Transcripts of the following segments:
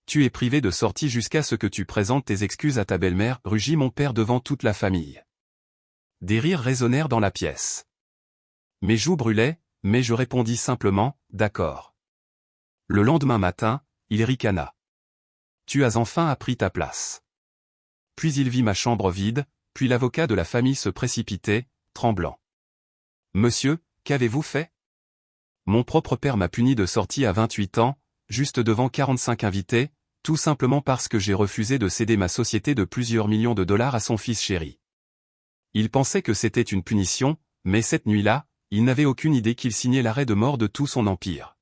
tu es privé de sortie jusqu'à ce que tu présentes tes excuses à ta belle-mère, rugit mon père devant toute la famille. Des rires résonnèrent dans la pièce. Mes joues brûlaient, mais je répondis simplement, d'accord. Le lendemain matin, il ricana. Tu as enfin appris ta place. Puis il vit ma chambre vide, puis l'avocat de la famille se précipitait, tremblant. Monsieur, qu'avez-vous fait? Mon propre père m'a puni de sortie à 28 ans, juste devant 45 invités, tout simplement parce que j'ai refusé de céder ma société de plusieurs millions de dollars à son fils chéri. Il pensait que c'était une punition, mais cette nuit-là, il n'avait aucune idée qu'il signait l'arrêt de mort de tout son empire.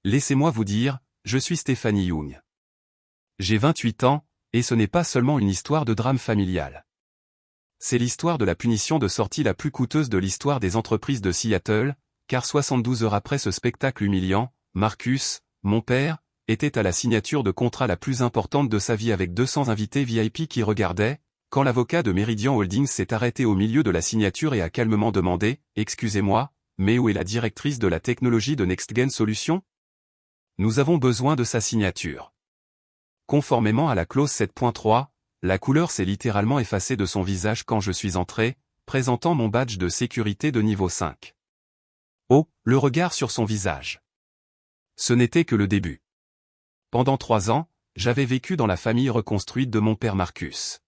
Laissez-moi vous dire, je suis Stephanie Young. J'ai 28 ans, et ce n'est pas seulement une histoire de drame familial. C'est l'histoire de la punition de sortie la plus coûteuse de l'histoire des entreprises de Seattle, car 72 heures après ce spectacle humiliant, Marcus, mon père, était à la signature de contrat la plus importante de sa vie avec 200 invités VIP qui regardaient, quand l'avocat de Meridian Holdings s'est arrêté au milieu de la signature et a calmement demandé « Excusez-moi, mais où est la directrice de la technologie de NextGen Solutions ? Nous avons besoin de sa signature. » Conformément à la clause 7.3, la couleur s'est littéralement effacée de son visage quand je suis entré, présentant mon badge de sécurité de niveau 5. Oh, le regard sur son visage. Ce n'était que le début. Pendant 3 ans, j'avais vécu dans la famille reconstruite de mon père Marcus.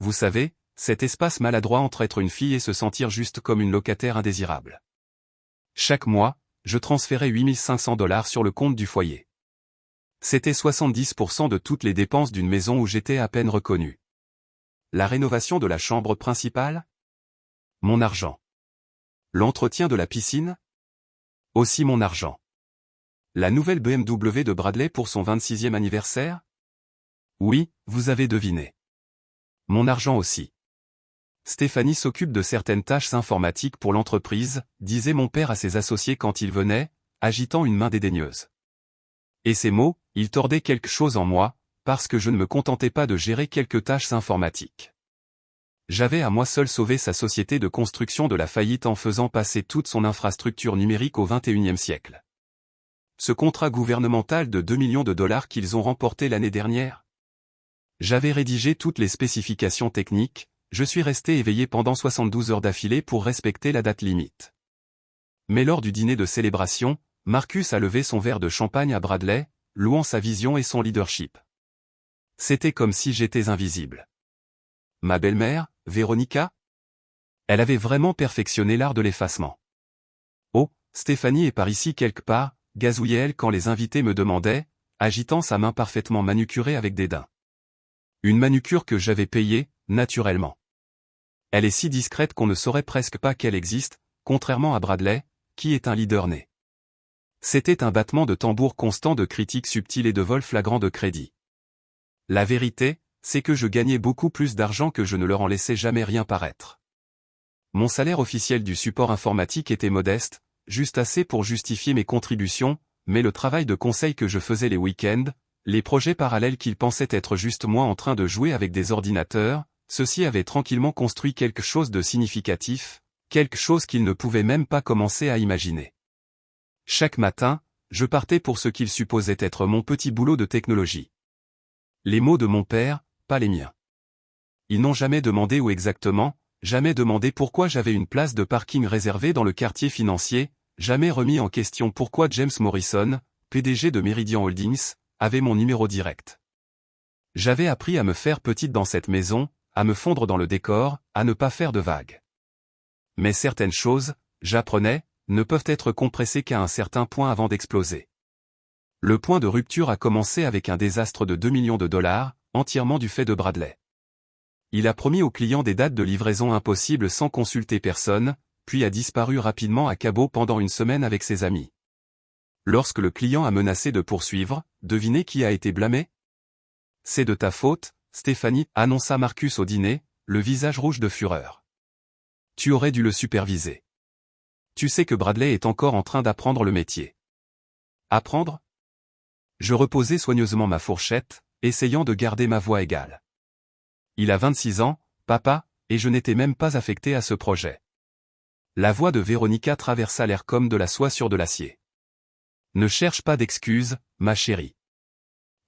Vous savez, cet espace maladroit entre être une fille et se sentir juste comme une locataire indésirable. Chaque mois, je transférais $8500 sur le compte du foyer. C'était 70% de toutes les dépenses d'une maison où j'étais à peine reconnu. La rénovation de la chambre principale? Mon argent. L'entretien de la piscine? Aussi mon argent. La nouvelle BMW de Bradley pour son 26e anniversaire? Oui, vous avez deviné. Mon argent aussi. Stéphanie s'occupe de certaines tâches informatiques pour l'entreprise, disait mon père à ses associés quand il venait, agitant une main dédaigneuse. Et ces mots, ils tordaient quelque chose en moi, parce que je ne me contentais pas de gérer quelques tâches informatiques. J'avais à moi seul sauvé sa société de construction de la faillite en faisant passer toute son infrastructure numérique au XXIe siècle. Ce contrat gouvernemental de 2 millions de dollars qu'ils ont remporté l'année dernière. J'avais rédigé toutes les spécifications techniques, je suis resté éveillé pendant 72 heures d'affilée pour respecter la date limite. Mais lors du dîner de célébration, Marcus a levé son verre de champagne à Bradley, louant sa vision et son leadership. C'était comme si j'étais invisible. Ma belle-mère, Véronica? Elle avait vraiment perfectionné l'art de l'effacement. Oh, Stéphanie est par ici quelque part, gazouillait-elle quand les invités me demandaient, agitant sa main parfaitement manucurée avec dédain. Une manucure que j'avais payée, naturellement. Elle est si discrète qu'on ne saurait presque pas qu'elle existe, contrairement à Bradley, qui est un leader né. C'était un battement de tambour constant de critiques subtiles et de vols flagrants de crédit. La vérité, c'est que je gagnais beaucoup plus d'argent que je ne leur en laissais jamais rien paraître. Mon salaire officiel du support informatique était modeste, juste assez pour justifier mes contributions, mais le travail de conseil que je faisais les week-ends, les projets parallèles qu'ils pensaient être juste moi en train de jouer avec des ordinateurs, ceux-ci avaient tranquillement construit quelque chose de significatif, quelque chose qu'ils ne pouvaient même pas commencer à imaginer. Chaque matin, je partais pour ce qu'ils supposaient être mon petit boulot de technologie. Les mots de mon père, pas les miens. Ils n'ont jamais demandé où exactement, jamais demandé pourquoi j'avais une place de parking réservée dans le quartier financier, jamais remis en question pourquoi James Morrison, PDG de Meridian Holdings, avait mon numéro direct. J'avais appris à me faire petite dans cette maison, à me fondre dans le décor, à ne pas faire de vagues. Mais certaines choses, j'apprenais, ne peuvent être compressées qu'à un certain point avant d'exploser. Le point de rupture a commencé avec un désastre de 2 millions de dollars, entièrement du fait de Bradley. Il a promis aux clients des dates de livraison impossibles sans consulter personne, puis a disparu rapidement à Cabo pendant une semaine avec ses amis. Lorsque le client a menacé de poursuivre, devinez qui a été blâmé? C'est de ta faute, Stéphanie, annonça Marcus au dîner, le visage rouge de fureur. Tu aurais dû le superviser. Tu sais que Bradley est encore en train d'apprendre le métier. Apprendre? Je reposais soigneusement ma fourchette, essayant de garder ma voix égale. Il a 26 ans, papa, et je n'étais même pas affecté à ce projet. La voix de Véronica traversa l'air comme de la soie sur de l'acier. Ne cherche pas d'excuses, ma chérie.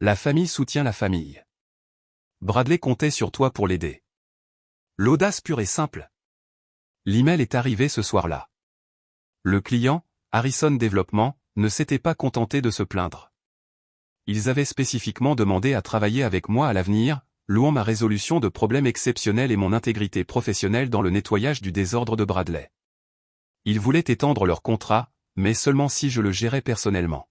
La famille soutient la famille. Bradley comptait sur toi pour l'aider. L'audace pure et simple. L'email est arrivé ce soir-là. Le client, Harrison Développement, ne s'était pas contenté de se plaindre. Ils avaient spécifiquement demandé à travailler avec moi à l'avenir, louant ma résolution de problèmes exceptionnels et mon intégrité professionnelle dans le nettoyage du désordre de Bradley. Ils voulaient étendre leur contrat, mais seulement si je le gérais personnellement.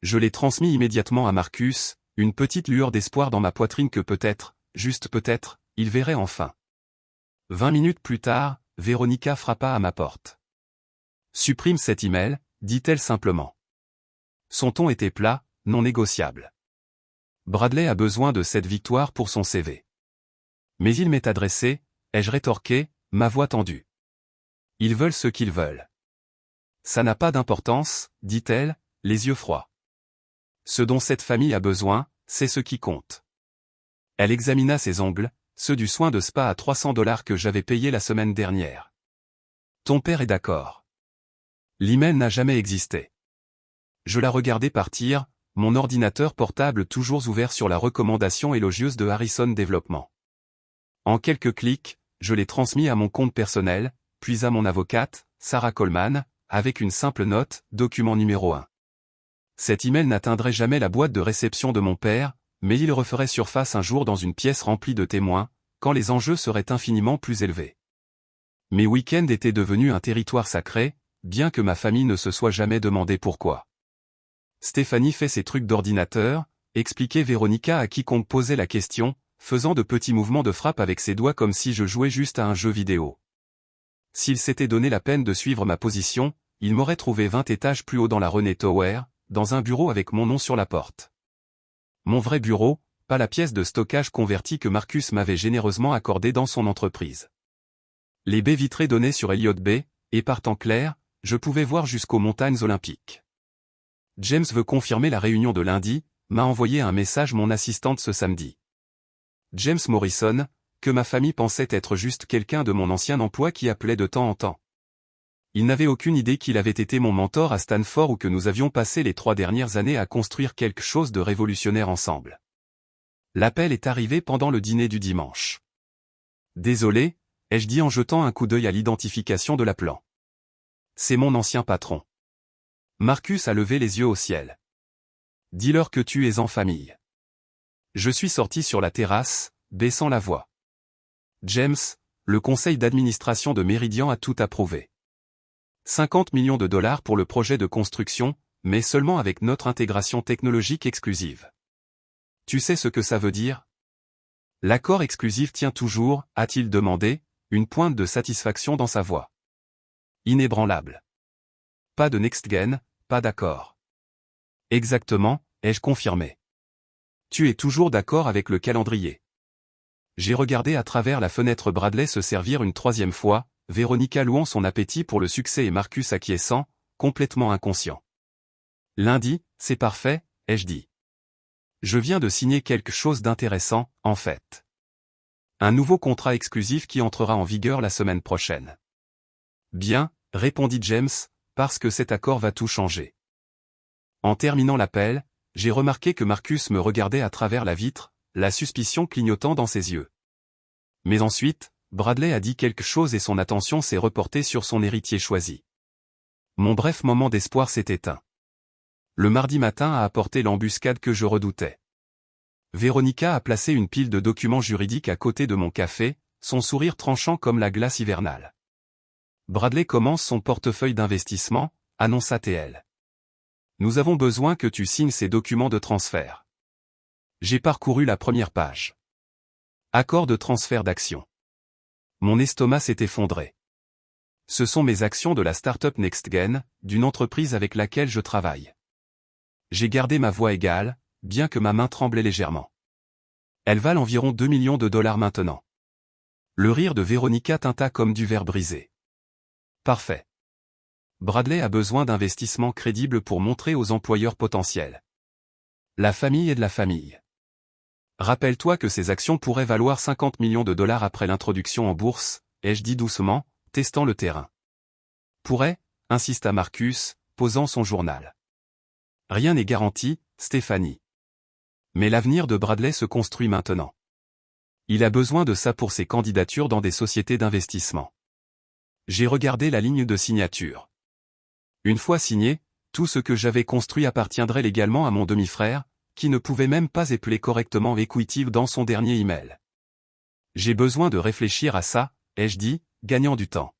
Je l'ai transmis immédiatement à Marcus, une petite lueur d'espoir dans ma poitrine que peut-être, juste peut-être, il verrait enfin. 20 minutes plus tard, Véronica frappa à ma porte. « Supprime cet email », dit-elle simplement. Son ton était plat, non négociable. Bradley a besoin de cette victoire pour son CV. Mais il m'est adressé, ai-je rétorqué, ma voix tendue. Ils veulent ce qu'ils veulent. Ça n'a pas d'importance, dit-elle, les yeux froids. Ce dont cette famille a besoin, c'est ce qui compte. Elle examina ses ongles, ceux du soin de spa à $300 que j'avais payé la semaine dernière. Ton père est d'accord. L'email n'a jamais existé. Je la regardais partir, mon ordinateur portable toujours ouvert sur la recommandation élogieuse de Harrison Développement. En quelques clics, je l'ai transmis à mon compte personnel, puis à mon avocate, Sarah Coleman, avec une simple note, document numéro 1. Cet email n'atteindrait jamais la boîte de réception de mon père, mais il referait surface un jour dans une pièce remplie de témoins, quand les enjeux seraient infiniment plus élevés. Mes week-ends étaient devenus un territoire sacré, bien que ma famille ne se soit jamais demandé pourquoi. Stéphanie fait ses trucs d'ordinateur, expliquait Véronica à quiconque posait la question, faisant de petits mouvements de frappe avec ses doigts comme si je jouais juste à un jeu vidéo. S'il s'était donné la peine de suivre ma position, il m'aurait trouvé 20 étages plus haut dans la René Tower, dans un bureau avec mon nom sur la porte. Mon vrai bureau, pas la pièce de stockage convertie que Marcus m'avait généreusement accordée dans son entreprise. Les baies vitrées donnaient sur Elliott Bay, et par temps clair, je pouvais voir jusqu'aux montagnes olympiques. James veut confirmer la réunion de lundi, m'a envoyé un message mon assistante ce samedi. James Morrison, que ma famille pensait être juste quelqu'un de mon ancien emploi qui appelait de temps en temps. Il n'avait aucune idée qu'il avait été mon mentor à Stanford ou que nous avions passé les 3 dernières années à construire quelque chose de révolutionnaire ensemble. L'appel est arrivé pendant le dîner du dimanche. Désolé, ai-je dit en jetant un coup d'œil à l'identification de l'appelant. C'est mon ancien patron. Marcus a levé les yeux au ciel. Dis-leur que tu es en famille. Je suis sorti sur la terrasse, baissant la voix. James, le conseil d'administration de Meridian a tout approuvé. 50 millions de dollars pour le projet de construction, mais seulement avec notre intégration technologique exclusive. Tu sais ce que ça veut dire? L'accord exclusif tient toujours, a-t-il demandé, une pointe de satisfaction dans sa voix. Inébranlable. Pas de next-gen, pas d'accord. Exactement, ai-je confirmé. Tu es toujours d'accord avec le calendrier. J'ai regardé à travers la fenêtre Bradley se servir une 3e fois, Véronica louant son appétit pour le succès et Marcus acquiesçant, complètement inconscient. Lundi, c'est parfait, ai-je dit. Je viens de signer quelque chose d'intéressant, en fait. Un nouveau contrat exclusif qui entrera en vigueur la semaine prochaine. Bien, répondit James, parce que cet accord va tout changer. En terminant l'appel, j'ai remarqué que Marcus me regardait à travers la vitre, la suspicion clignotant dans ses yeux. Mais ensuite, Bradley a dit quelque chose et son attention s'est reportée sur son héritier choisi. Mon bref moment d'espoir s'est éteint. Le mardi matin a apporté l'embuscade que je redoutais. Véronica a placé une pile de documents juridiques à côté de mon café, son sourire tranchant comme la glace hivernale. Bradley commence son portefeuille d'investissement, annonça-t-elle. Nous avons besoin que tu signes ces documents de transfert. J'ai parcouru la première page. Accord de transfert d'actions. Mon estomac s'est effondré. Ce sont mes actions de la start-up NextGen, d'une entreprise avec laquelle je travaille. J'ai gardé ma voix égale, bien que ma main tremblait légèrement. Elles valent environ 2 millions de dollars maintenant. Le rire de Véronica tinta comme du verre brisé. Parfait. Bradley a besoin d'investissements crédibles pour montrer aux employeurs potentiels. La famille est de la famille. Rappelle-toi que ces actions pourraient valoir 50 millions de dollars après l'introduction en bourse, ai-je dit doucement, testant le terrain. Pourrait, insista Marcus, posant son journal. Rien n'est garanti, Stéphanie. Mais l'avenir de Bradley se construit maintenant. Il a besoin de ça pour ses candidatures dans des sociétés d'investissement. J'ai regardé la ligne de signature. Une fois signé, tout ce que j'avais construit appartiendrait légalement à mon demi-frère, qui ne pouvait même pas épeler correctement Equity dans son dernier email. J'ai besoin de réfléchir à ça, ai-je dit, gagnant du temps.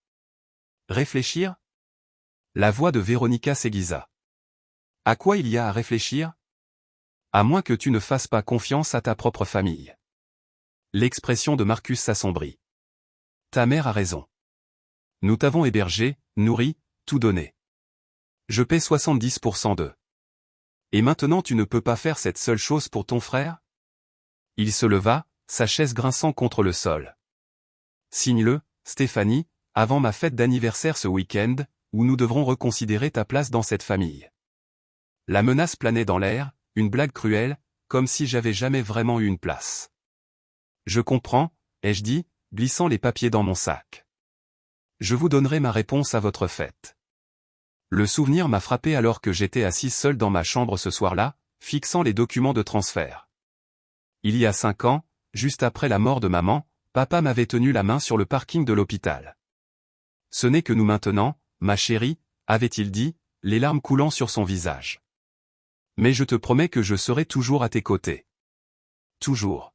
Réfléchir? La voix de Véronica s'aiguisa. À quoi il y a à réfléchir? À moins que tu ne fasses pas confiance à ta propre famille. L'expression de Marcus s'assombrit. Ta mère a raison. Nous t'avons hébergé, nourri, tout donné. Je paie 70% d'eux. Et maintenant tu ne peux pas faire cette seule chose pour ton frère? Il se leva, sa chaise grinçant contre le sol. Signe-le, Stéphanie, avant ma fête d'anniversaire ce week-end, où nous devrons reconsidérer ta place dans cette famille. La menace planait dans l'air, une blague cruelle, comme si j'avais jamais vraiment eu une place. Je comprends, ai-je dit, glissant les papiers dans mon sac. Je vous donnerai ma réponse à votre fête. Le souvenir m'a frappé alors que j'étais assise seule dans ma chambre ce soir-là, fixant les documents de transfert. Il y a 5 ans, juste après la mort de maman, papa m'avait tenu la main sur le parking de l'hôpital. Ce n'est que nous maintenant, ma chérie, avait-il dit, les larmes coulant sur son visage. Mais je te promets que je serai toujours à tes côtés. Toujours.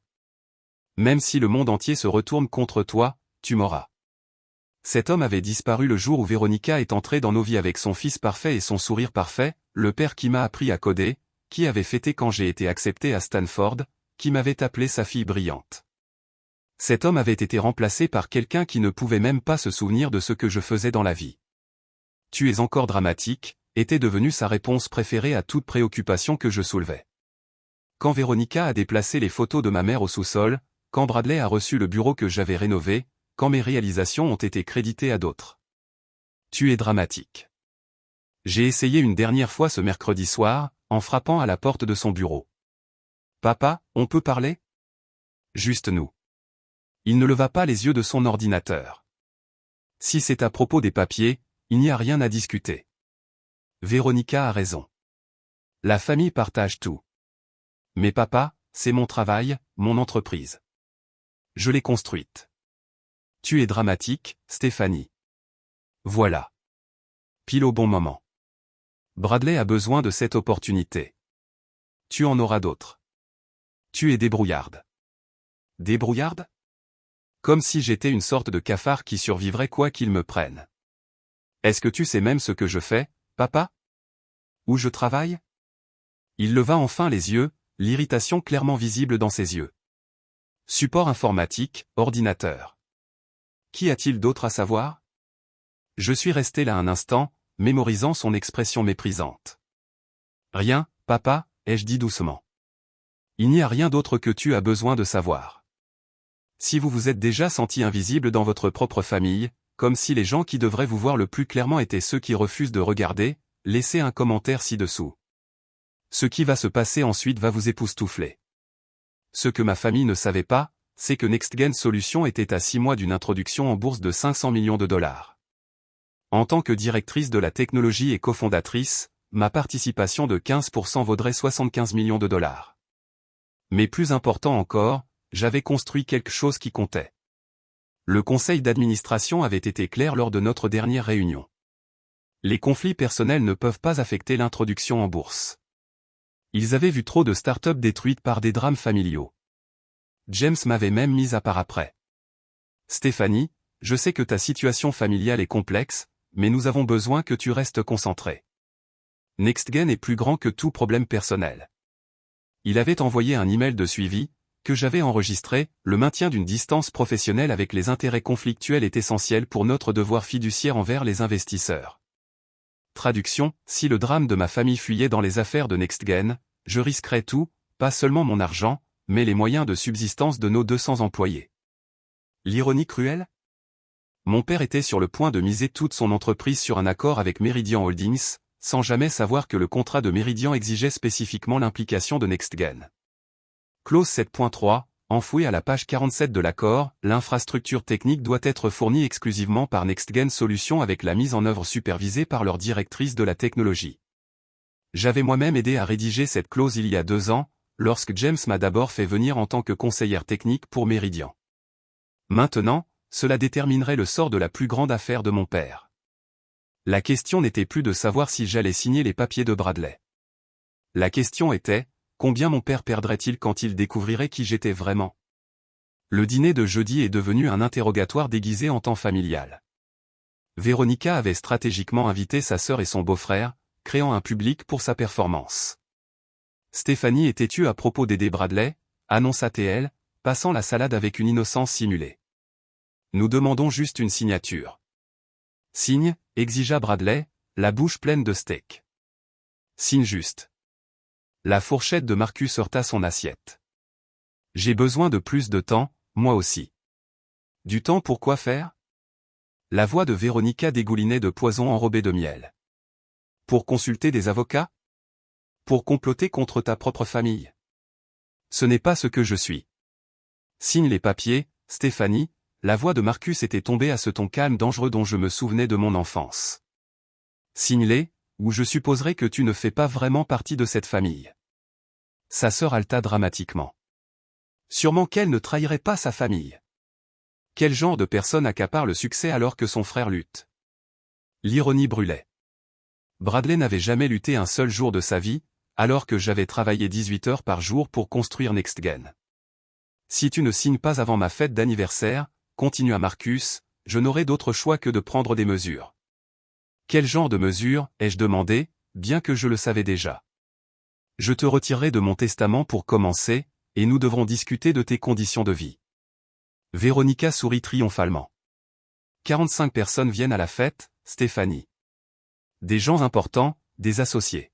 Même si le monde entier se retourne contre toi, tu m'auras. Cet homme avait disparu le jour où Véronica est entrée dans nos vies avec son fils parfait et son sourire parfait, le père qui m'a appris à coder, qui avait fêté quand j'ai été accepté à Stanford, qui m'avait appelé sa fille brillante. Cet homme avait été remplacé par quelqu'un qui ne pouvait même pas se souvenir de ce que je faisais dans la vie. Tu es encore dramatique, était devenue sa réponse préférée à toute préoccupation que je soulevais. Quand Véronica a déplacé les photos de ma mère au sous-sol, quand Bradley a reçu le bureau que j'avais rénové, quand mes réalisations ont été créditées à d'autres. Tu es dramatique. J'ai essayé une dernière fois ce mercredi soir, en frappant à la porte de son bureau. Papa, on peut parler? Juste nous. Il ne leva pas les yeux de son ordinateur. Si c'est à propos des papiers, il n'y a rien à discuter. Véronica a raison. La famille partage tout. Mais papa, c'est mon travail, mon entreprise. Je l'ai construite. Tu es dramatique, Stéphanie. Voilà. Pile au bon moment. Bradley a besoin de cette opportunité. Tu en auras d'autres. Tu es débrouillarde. Débrouillarde? Comme si j'étais une sorte de cafard qui survivrait quoi qu'il me prenne. Est-ce que tu sais même ce que je fais, papa? Où je travaille? Il leva enfin les yeux, l'irritation clairement visible dans ses yeux. Support informatique, ordinateur. Qu'y a-t-il d'autre à savoir? Je suis resté là un instant, mémorisant son expression méprisante. Rien, papa, ai-je dit doucement. Il n'y a rien d'autre que tu as besoin de savoir. Si vous vous êtes déjà senti invisible dans votre propre famille, comme si les gens qui devraient vous voir le plus clairement étaient ceux qui refusent de regarder, laissez un commentaire ci-dessous. Ce qui va se passer ensuite va vous époustoufler. Ce que ma famille ne savait pas, c'est que NextGen Solutions était à 6 mois d'une introduction en bourse de 500 millions de dollars. En tant que directrice de la technologie et cofondatrice, ma participation de 15% vaudrait 75 millions de dollars. Mais plus important encore, j'avais construit quelque chose qui comptait. Le conseil d'administration avait été clair lors de notre dernière réunion. Les conflits personnels ne peuvent pas affecter l'introduction en bourse. Ils avaient vu trop de start-up détruites par des drames familiaux. James m'avait même mis à part après. Stéphanie, je sais que ta situation familiale est complexe, mais nous avons besoin que tu restes concentrée. NextGen est plus grand que tout problème personnel. Il avait envoyé un email de suivi, que j'avais enregistré, le maintien d'une distance professionnelle avec les intérêts conflictuels est essentiel pour notre devoir fiduciaire envers les investisseurs. Traduction, si le drame de ma famille fuyait dans les affaires de NextGen, je risquerais tout, pas seulement mon argent, mais les moyens de subsistance de nos 200 employés. L'ironie cruelle? Mon père était sur le point de miser toute son entreprise sur un accord avec Meridian Holdings, sans jamais savoir que le contrat de Meridian exigeait spécifiquement l'implication de NextGen. Clause 7.3, enfouie à la page 47 de l'accord, l'infrastructure technique doit être fournie exclusivement par NextGen Solutions avec la mise en œuvre supervisée par leur directrice de la technologie. J'avais moi-même aidé à rédiger cette clause il y a 2 ans, lorsque James m'a d'abord fait venir en tant que conseillère technique pour Meridian. Maintenant, cela déterminerait le sort de la plus grande affaire de mon père. La question n'était plus de savoir si j'allais signer les papiers de Bradley. La question était, combien mon père perdrait-il quand il découvrirait qui j'étais vraiment? Le dîner de jeudi est devenu un interrogatoire déguisé en temps familial. Véronica avait stratégiquement invité sa sœur et son beau-frère, créant un public pour sa performance. Stéphanie est têtue à propos d'aider Bradley, annonça-t-elle, passant la salade avec une innocence simulée. Nous demandons juste une signature. Signe, exigea Bradley, la bouche pleine de steak. Signe juste. La fourchette de Marcus heurta son assiette. J'ai besoin de plus de temps, moi aussi. Du temps pour quoi faire? La voix de Véronica dégoulinait de poison enrobé de miel. Pour consulter des avocats? Pour comploter contre ta propre famille? Ce n'est pas ce que je suis. Signe les papiers, Stéphanie. La voix de Marcus était tombée à ce ton calme dangereux dont je me souvenais de mon enfance. Signe-les, ou je supposerai que tu ne fais pas vraiment partie de cette famille. Sa sœur haleta dramatiquement. Sûrement qu'elle ne trahirait pas sa famille. Quel genre de personne accapare le succès alors que son frère lutte? L'ironie brûlait. Bradley n'avait jamais lutté un seul jour de sa vie, alors que j'avais travaillé 18 heures par jour pour construire NextGen. Si tu ne signes pas avant ma fête d'anniversaire, continua Marcus, je n'aurai d'autre choix que de prendre des mesures. Quel genre de mesures, ai-je demandé, bien que je le savais déjà. Je te retirerai de mon testament pour commencer, et nous devrons discuter de tes conditions de vie. Véronica sourit triomphalement. 45 personnes viennent à la fête, Stéphanie. Des gens importants, des associés.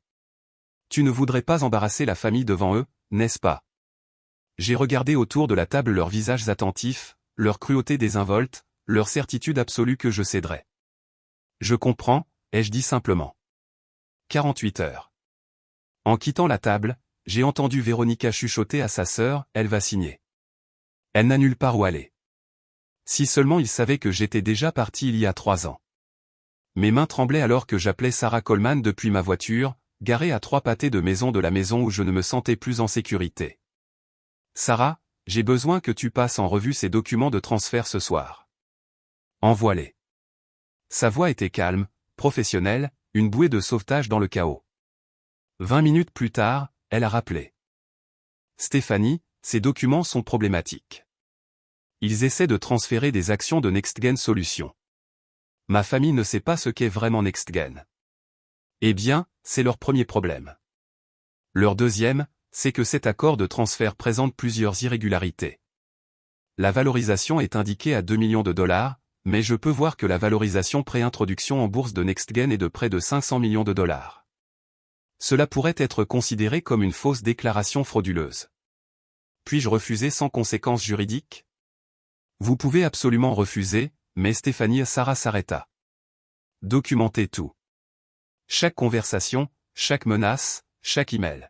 Tu ne voudrais pas embarrasser la famille devant eux, n'est-ce pas? J'ai regardé autour de la table leurs visages attentifs, leur cruauté désinvolte, leur certitude absolue que je céderais. Je comprends, ai-je dit simplement. 48 heures. En quittant la table, j'ai entendu Véronica chuchoter à sa sœur, elle va signer. Elle n'a nulle part où aller. Si seulement il savait que j'étais déjà parti il y a 3 ans. Mes mains tremblaient alors que j'appelais Sarah Coleman depuis ma voiture, garée à 3 pâtés de maison de la maison où je ne me sentais plus en sécurité. Sarah, j'ai besoin que tu passes en revue ces documents de transfert ce soir. Envoie-les. Sa voix était calme, professionnelle, une bouée de sauvetage dans le chaos. 20 minutes plus tard, elle a rappelé. Stéphanie, ces documents sont problématiques. Ils essaient de transférer des actions de NextGen Solutions. Ma famille ne sait pas ce qu'est vraiment NextGen. Eh bien, c'est leur premier problème. Leur deuxième, c'est que cet accord de transfert présente plusieurs irrégularités. La valorisation est indiquée à 2 millions de dollars, mais je peux voir que la valorisation pré-introduction en bourse de NextGen est de près de 500 millions de dollars. Cela pourrait être considéré comme une fausse déclaration frauduleuse. Puis-je refuser sans conséquence juridique? Vous pouvez absolument refuser, mais Stéphanie Sarah s'arrêta. Documentez tout. Chaque conversation, chaque menace, chaque email.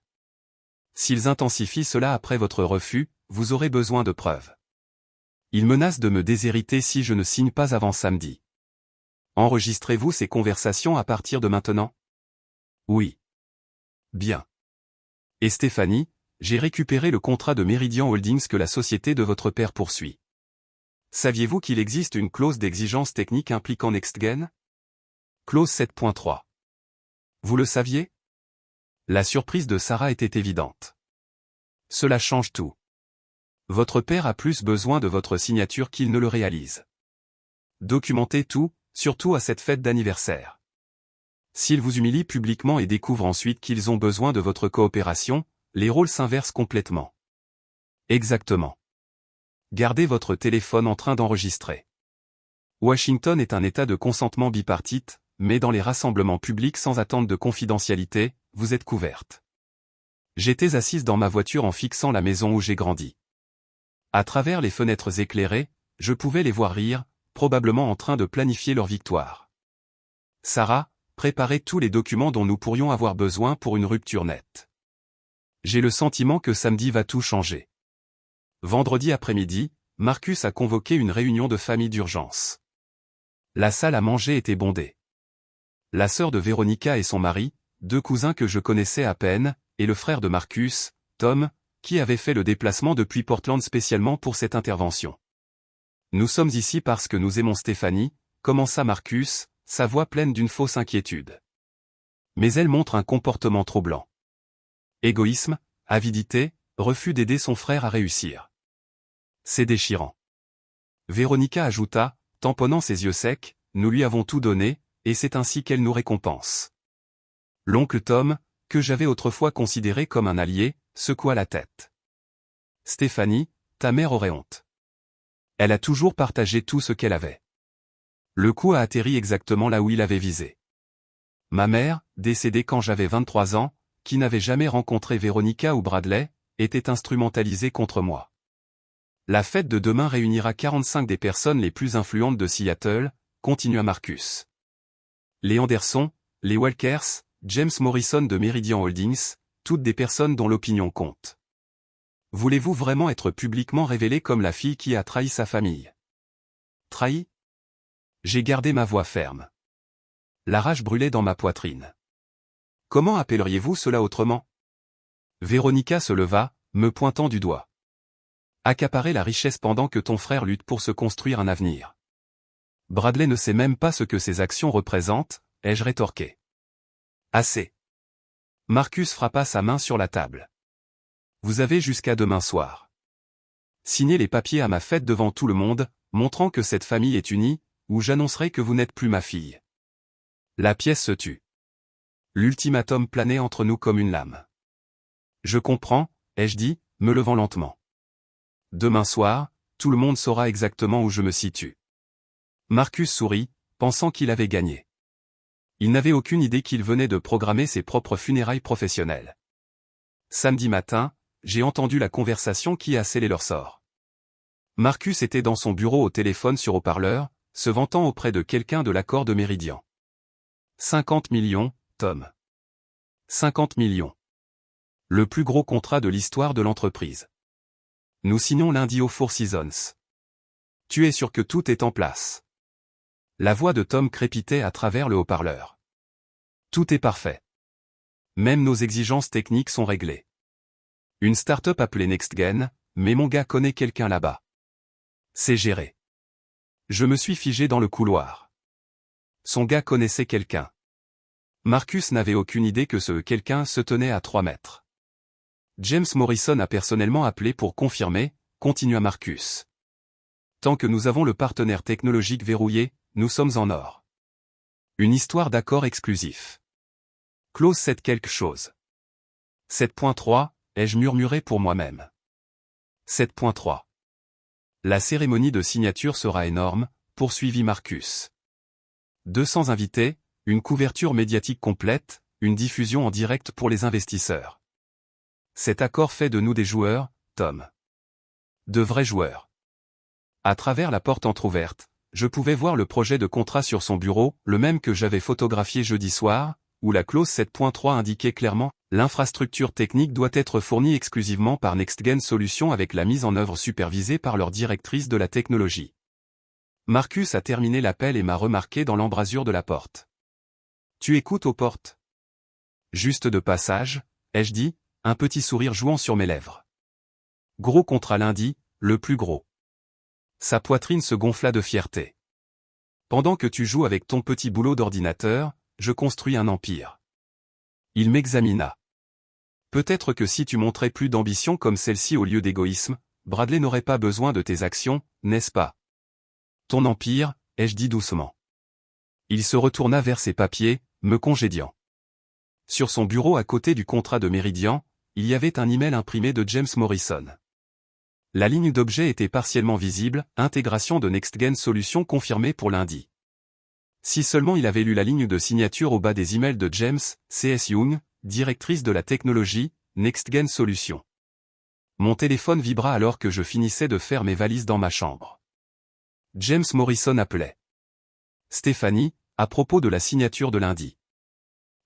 S'ils intensifient cela après votre refus, vous aurez besoin de preuves. Ils menacent de me déshériter si je ne signe pas avant samedi. Enregistrez-vous ces conversations à partir de maintenant? Oui. Bien. Et Stéphanie, j'ai récupéré le contrat de Meridian Holdings que la société de votre père poursuit. Saviez-vous qu'il existe une clause d'exigence technique impliquant NextGen? Clause 7.3. Vous le saviez? La surprise de Sarah était évidente. Cela change tout. Votre père a plus besoin de votre signature qu'il ne le réalise. Documentez tout, surtout à cette fête d'anniversaire. S'ils vous humilient publiquement et découvrent ensuite qu'ils ont besoin de votre coopération, les rôles s'inversent complètement. Exactement. Gardez votre téléphone en train d'enregistrer. Washington est un État de consentement bipartite, mais dans les rassemblements publics sans attente de confidentialité, vous êtes couverte. J'étais assise dans ma voiture en fixant la maison où j'ai grandi. À travers les fenêtres éclairées, je pouvais les voir rire, probablement en train de planifier leur victoire. Sarah, préparez tous les documents dont nous pourrions avoir besoin pour une rupture nette. J'ai le sentiment que samedi va tout changer. Vendredi après-midi, Marcus a convoqué une réunion de famille d'urgence. La salle à manger était bondée. La sœur de Véronica et son mari, 2 cousins que je connaissais à peine, et le frère de Marcus, Tom, qui avait fait le déplacement depuis Portland spécialement pour cette intervention. Nous sommes ici parce que nous aimons Stéphanie, commença Marcus, sa voix pleine d'une fausse inquiétude. Mais elle montre un comportement troublant. Égoïsme, avidité, refus d'aider son frère à réussir. C'est déchirant. Véronica ajouta, tamponnant ses yeux secs, nous lui avons tout donné, et c'est ainsi qu'elle nous récompense. L'oncle Tom, que j'avais autrefois considéré comme un allié, secoua la tête. Stéphanie, ta mère aurait honte. Elle a toujours partagé tout ce qu'elle avait. Le coup a atterri exactement là où il avait visé. Ma mère, décédée quand j'avais 23 ans, qui n'avait jamais rencontré Véronica ou Bradley, était instrumentalisée contre moi. La fête de demain réunira 45 des personnes les plus influentes de Seattle, continua Marcus. Les Anderson, les Walkers, James Morrison de Meridian Holdings, toutes des personnes dont l'opinion compte. Voulez-vous vraiment être publiquement révélée comme la fille qui a trahi sa famille? Trahi? J'ai gardé ma voix ferme. La rage brûlait dans ma poitrine. Comment appelleriez-vous cela autrement? Véronica se leva, me pointant du doigt. Accaparer la richesse pendant que ton frère lutte pour se construire un avenir. Bradley ne sait même pas ce que ses actions représentent, ai-je rétorqué. Assez. Marcus frappa sa main sur la table. Vous avez jusqu'à demain soir. Signez les papiers à ma fête devant tout le monde, montrant que cette famille est unie, ou j'annoncerai que vous n'êtes plus ma fille. La pièce se tut. L'ultimatum planait entre nous comme une lame. Je comprends, ai-je dit, me levant lentement. Demain soir, tout le monde saura exactement où je me situe. Marcus sourit, pensant qu'il avait gagné. Il n'avait aucune idée qu'il venait de programmer ses propres funérailles professionnelles. Samedi matin, j'ai entendu la conversation qui a scellé leur sort. Marcus était dans son bureau au téléphone sur haut-parleur, se vantant auprès de quelqu'un de l'accord de Meridian. 50 millions, Tom. 50 millions. Le plus gros contrat de l'histoire de l'entreprise. Nous signons lundi au Four Seasons. Tu es sûr que tout est en place? La voix de Tom crépitait à travers le haut-parleur. Tout est parfait. Même nos exigences techniques sont réglées. Une start-up appelée NextGen, mais mon gars connaît quelqu'un là-bas. C'est géré. Je me suis figé dans le couloir. Son gars connaissait quelqu'un. Marcus n'avait aucune idée que ce quelqu'un se tenait à 3 mètres. James Morrison a personnellement appelé pour confirmer, continua Marcus. Tant que nous avons le partenaire technologique verrouillé, nous sommes en or. Une histoire d'accord exclusif. Clause 7 quelque chose. 7.3, ai-je murmuré pour moi-même. 7.3. La cérémonie de signature sera énorme, poursuivit Marcus. 200 invités, une couverture médiatique complète, une diffusion en direct pour les investisseurs. Cet accord fait de nous des joueurs, Tom. De vrais joueurs. À travers la porte entr'ouverte, je pouvais voir le projet de contrat sur son bureau, le même que j'avais photographié jeudi soir, où la clause 7.3 indiquait clairement « L'infrastructure technique doit être fournie exclusivement par NextGen Solutions avec la mise en œuvre supervisée par leur directrice de la technologie. » Marcus a terminé l'appel et m'a remarqué dans l'embrasure de la porte. « Tu écoutes aux portes ?»« Juste de passage, » ai-je dit, un petit sourire jouant sur mes lèvres. « Gros contrat lundi, le plus gros. » Sa poitrine se gonfla de fierté. « Pendant que tu joues avec ton petit boulot d'ordinateur, je construis un empire. » Il m'examina. « Peut-être que si tu montrais plus d'ambition comme celle-ci au lieu d'égoïsme, Bradley n'aurait pas besoin de tes actions, n'est-ce pas? » Ton empire, ai-je dit doucement. Il se retourna vers ses papiers, me congédiant. Sur son bureau à côté du contrat de Meridian, il y avait un email imprimé de James Morrison. La ligne d'objet était partiellement visible, intégration de NextGen Solutions confirmée pour lundi. Si seulement il avait lu la ligne de signature au bas des emails de James, C.S. Young, directrice de la technologie, NextGen Solutions. Mon téléphone vibra alors que je finissais de faire mes valises dans ma chambre. James Morrison appelait. Stéphanie, à propos de la signature de lundi.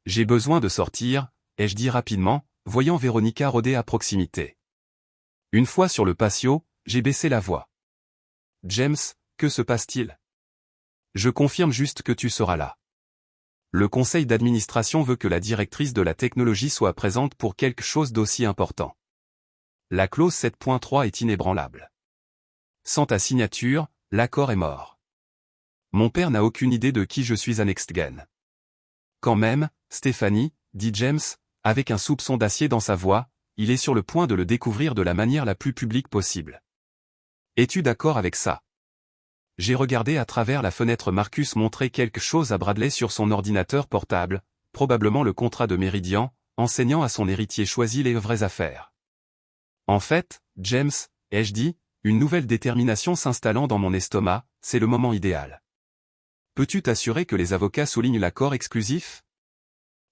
J'ai besoin de sortir, ai-je dit rapidement, voyant Véronica rôder à proximité. Une fois sur le patio, j'ai baissé la voix. James, que se passe-t-il? Je confirme juste que tu seras là. Le conseil d'administration veut que la directrice de la technologie soit présente pour quelque chose d'aussi important. La clause 7.3 est inébranlable. Sans ta signature, l'accord est mort. Mon père n'a aucune idée de qui je suis à NextGen. Quand même, Stéphanie, dit James, avec un soupçon d'acier dans sa voix, il est sur le point de le découvrir de la manière la plus publique possible. Es-tu d'accord avec ça? J'ai regardé à travers la fenêtre. Marcus montrer quelque chose à Bradley sur son ordinateur portable, probablement le contrat de Meridian, enseignant à son héritier choisi les vraies affaires. En fait, James, ai-je dit, une nouvelle détermination s'installant dans mon estomac, c'est le moment idéal. Peux-tu t'assurer que les avocats soulignent l'accord exclusif?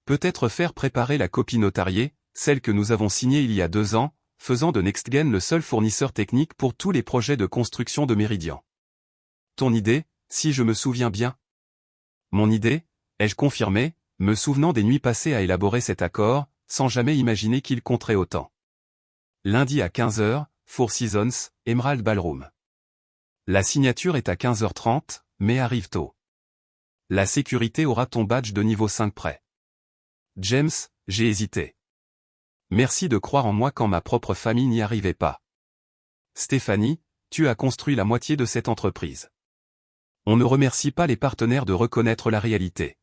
Peut-être faire préparer la copie notariée, celle que nous avons signée il y a 2 ans, faisant de NextGen le seul fournisseur technique pour tous les projets de construction de Meridian. Ton idée, si je me souviens bien? Mon idée, ai-je confirmé, me souvenant des nuits passées à élaborer cet accord, sans jamais imaginer qu'il compterait autant. Lundi à 15h, Four Seasons, Emerald Ballroom. La signature est à 15h30, mais arrive tôt. La sécurité aura ton badge de niveau 5 prêt. James, j'ai hésité. Merci de croire en moi quand ma propre famille n'y arrivait pas. Stéphanie, tu as construit la moitié de cette entreprise. On ne remercie pas les partenaires de reconnaître la réalité.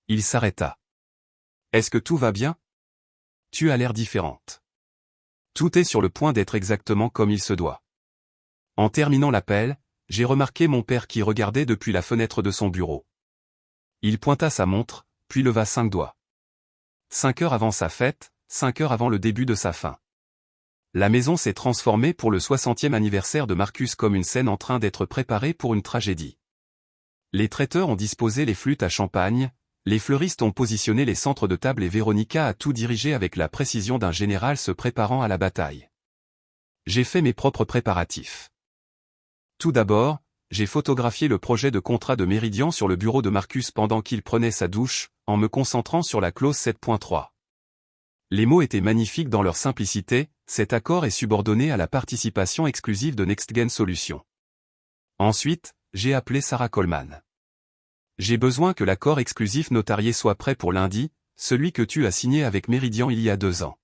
Il s'arrêta. Est-ce que tout va bien? Tu as l'air différente. Tout est sur le point d'être exactement comme il se doit. En terminant l'appel, j'ai remarqué mon père qui regardait depuis la fenêtre de son bureau. Il pointa sa montre, puis leva 5 doigts. 5 heures avant sa fête, 5 heures avant le début de sa fin. La maison s'est transformée pour le 60e anniversaire de Marcus comme une scène en train d'être préparée pour une tragédie. Les traiteurs ont disposé les flûtes à champagne, les fleuristes ont positionné les centres de table et Véronica a tout dirigé avec la précision d'un général se préparant à la bataille. J'ai fait mes propres préparatifs. Tout d'abord, j'ai photographié le projet de contrat de Meridian sur le bureau de Marcus pendant qu'il prenait sa douche, en me concentrant sur la clause 7.3. Les mots étaient magnifiques dans leur simplicité, cet accord est subordonné à la participation exclusive de NextGen Solutions. Ensuite, j'ai appelé Sarah Coleman. J'ai besoin que l'accord exclusif notarié soit prêt pour lundi, celui que tu as signé avec Meridian il y a 2 ans.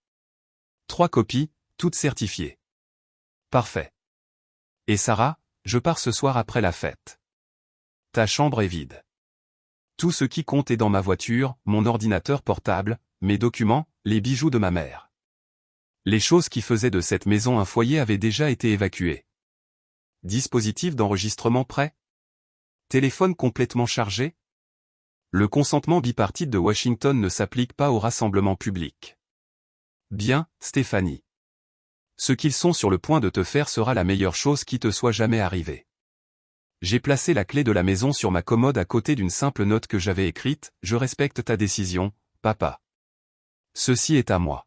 3 copies, toutes certifiées. Parfait. Et Sarah, je pars ce soir après la fête. Ta chambre est vide. Tout ce qui compte est dans ma voiture, mon ordinateur portable, mes documents, les bijoux de ma mère. Les choses qui faisaient de cette maison un foyer avaient déjà été évacuées. Dispositif d'enregistrement prêt? Téléphone complètement chargé? Le consentement bipartite de Washington ne s'applique pas au rassemblement public. Bien, Stéphanie. Ce qu'ils sont sur le point de te faire sera la meilleure chose qui te soit jamais arrivée. J'ai placé la clé de la maison sur ma commode à côté d'une simple note que j'avais écrite, je respecte ta décision, papa. Ceci est à moi.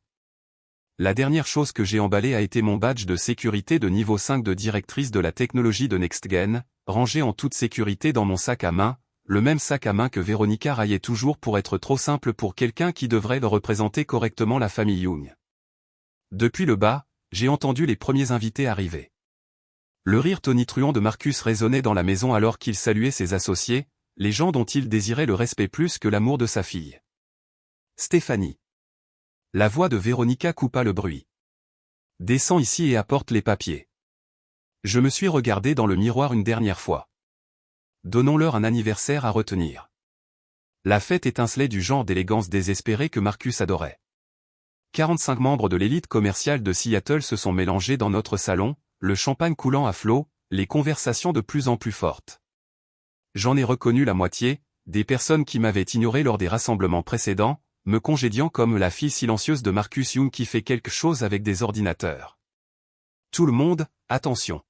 La dernière chose que j'ai emballée a été mon badge de sécurité de niveau 5 de directrice de la technologie de NextGen, rangé en toute sécurité dans mon sac à main, le même sac à main que Véronica raillait toujours pour être trop simple pour quelqu'un qui devrait représenter correctement la famille Young. Depuis le bas, j'ai entendu les premiers invités arriver. Le rire tonitruant de Marcus résonnait dans la maison alors qu'il saluait ses associés, les gens dont il désirait le respect plus que l'amour de sa fille. Stéphanie. La voix de Véronica coupa le bruit. Descends ici et apporte les papiers. Je me suis regardé dans le miroir une dernière fois. Donnons-leur un anniversaire à retenir. La fête étincelait du genre d'élégance désespérée que Marcus adorait. 45 membres de l'élite commerciale de Seattle se sont mélangés dans notre salon, le champagne coulant à flot, les conversations de plus en plus fortes. J'en ai reconnu la moitié, des personnes qui m'avaient ignoré lors des rassemblements précédents, me congédiant comme la fille silencieuse de Marcus Young qui fait quelque chose avec des ordinateurs. Tout le monde, attention.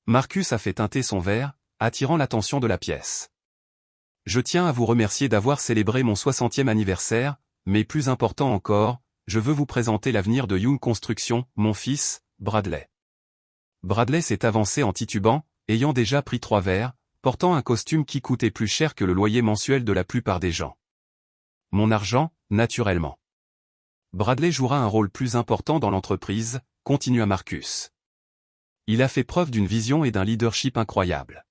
Marcus a fait teinter son verre, attirant l'attention de la pièce. Je tiens à vous remercier d'avoir célébré mon 60e anniversaire, mais plus important encore, je veux vous présenter l'avenir de Young Construction, mon fils, Bradley. Bradley s'est avancé en titubant, ayant déjà pris 3 verres, portant un costume qui coûtait plus cher que le loyer mensuel de la plupart des gens. Mon argent, naturellement. Bradley jouera un rôle plus important dans l'entreprise, continua Marcus. Il a fait preuve d'une vision et d'un leadership incroyable.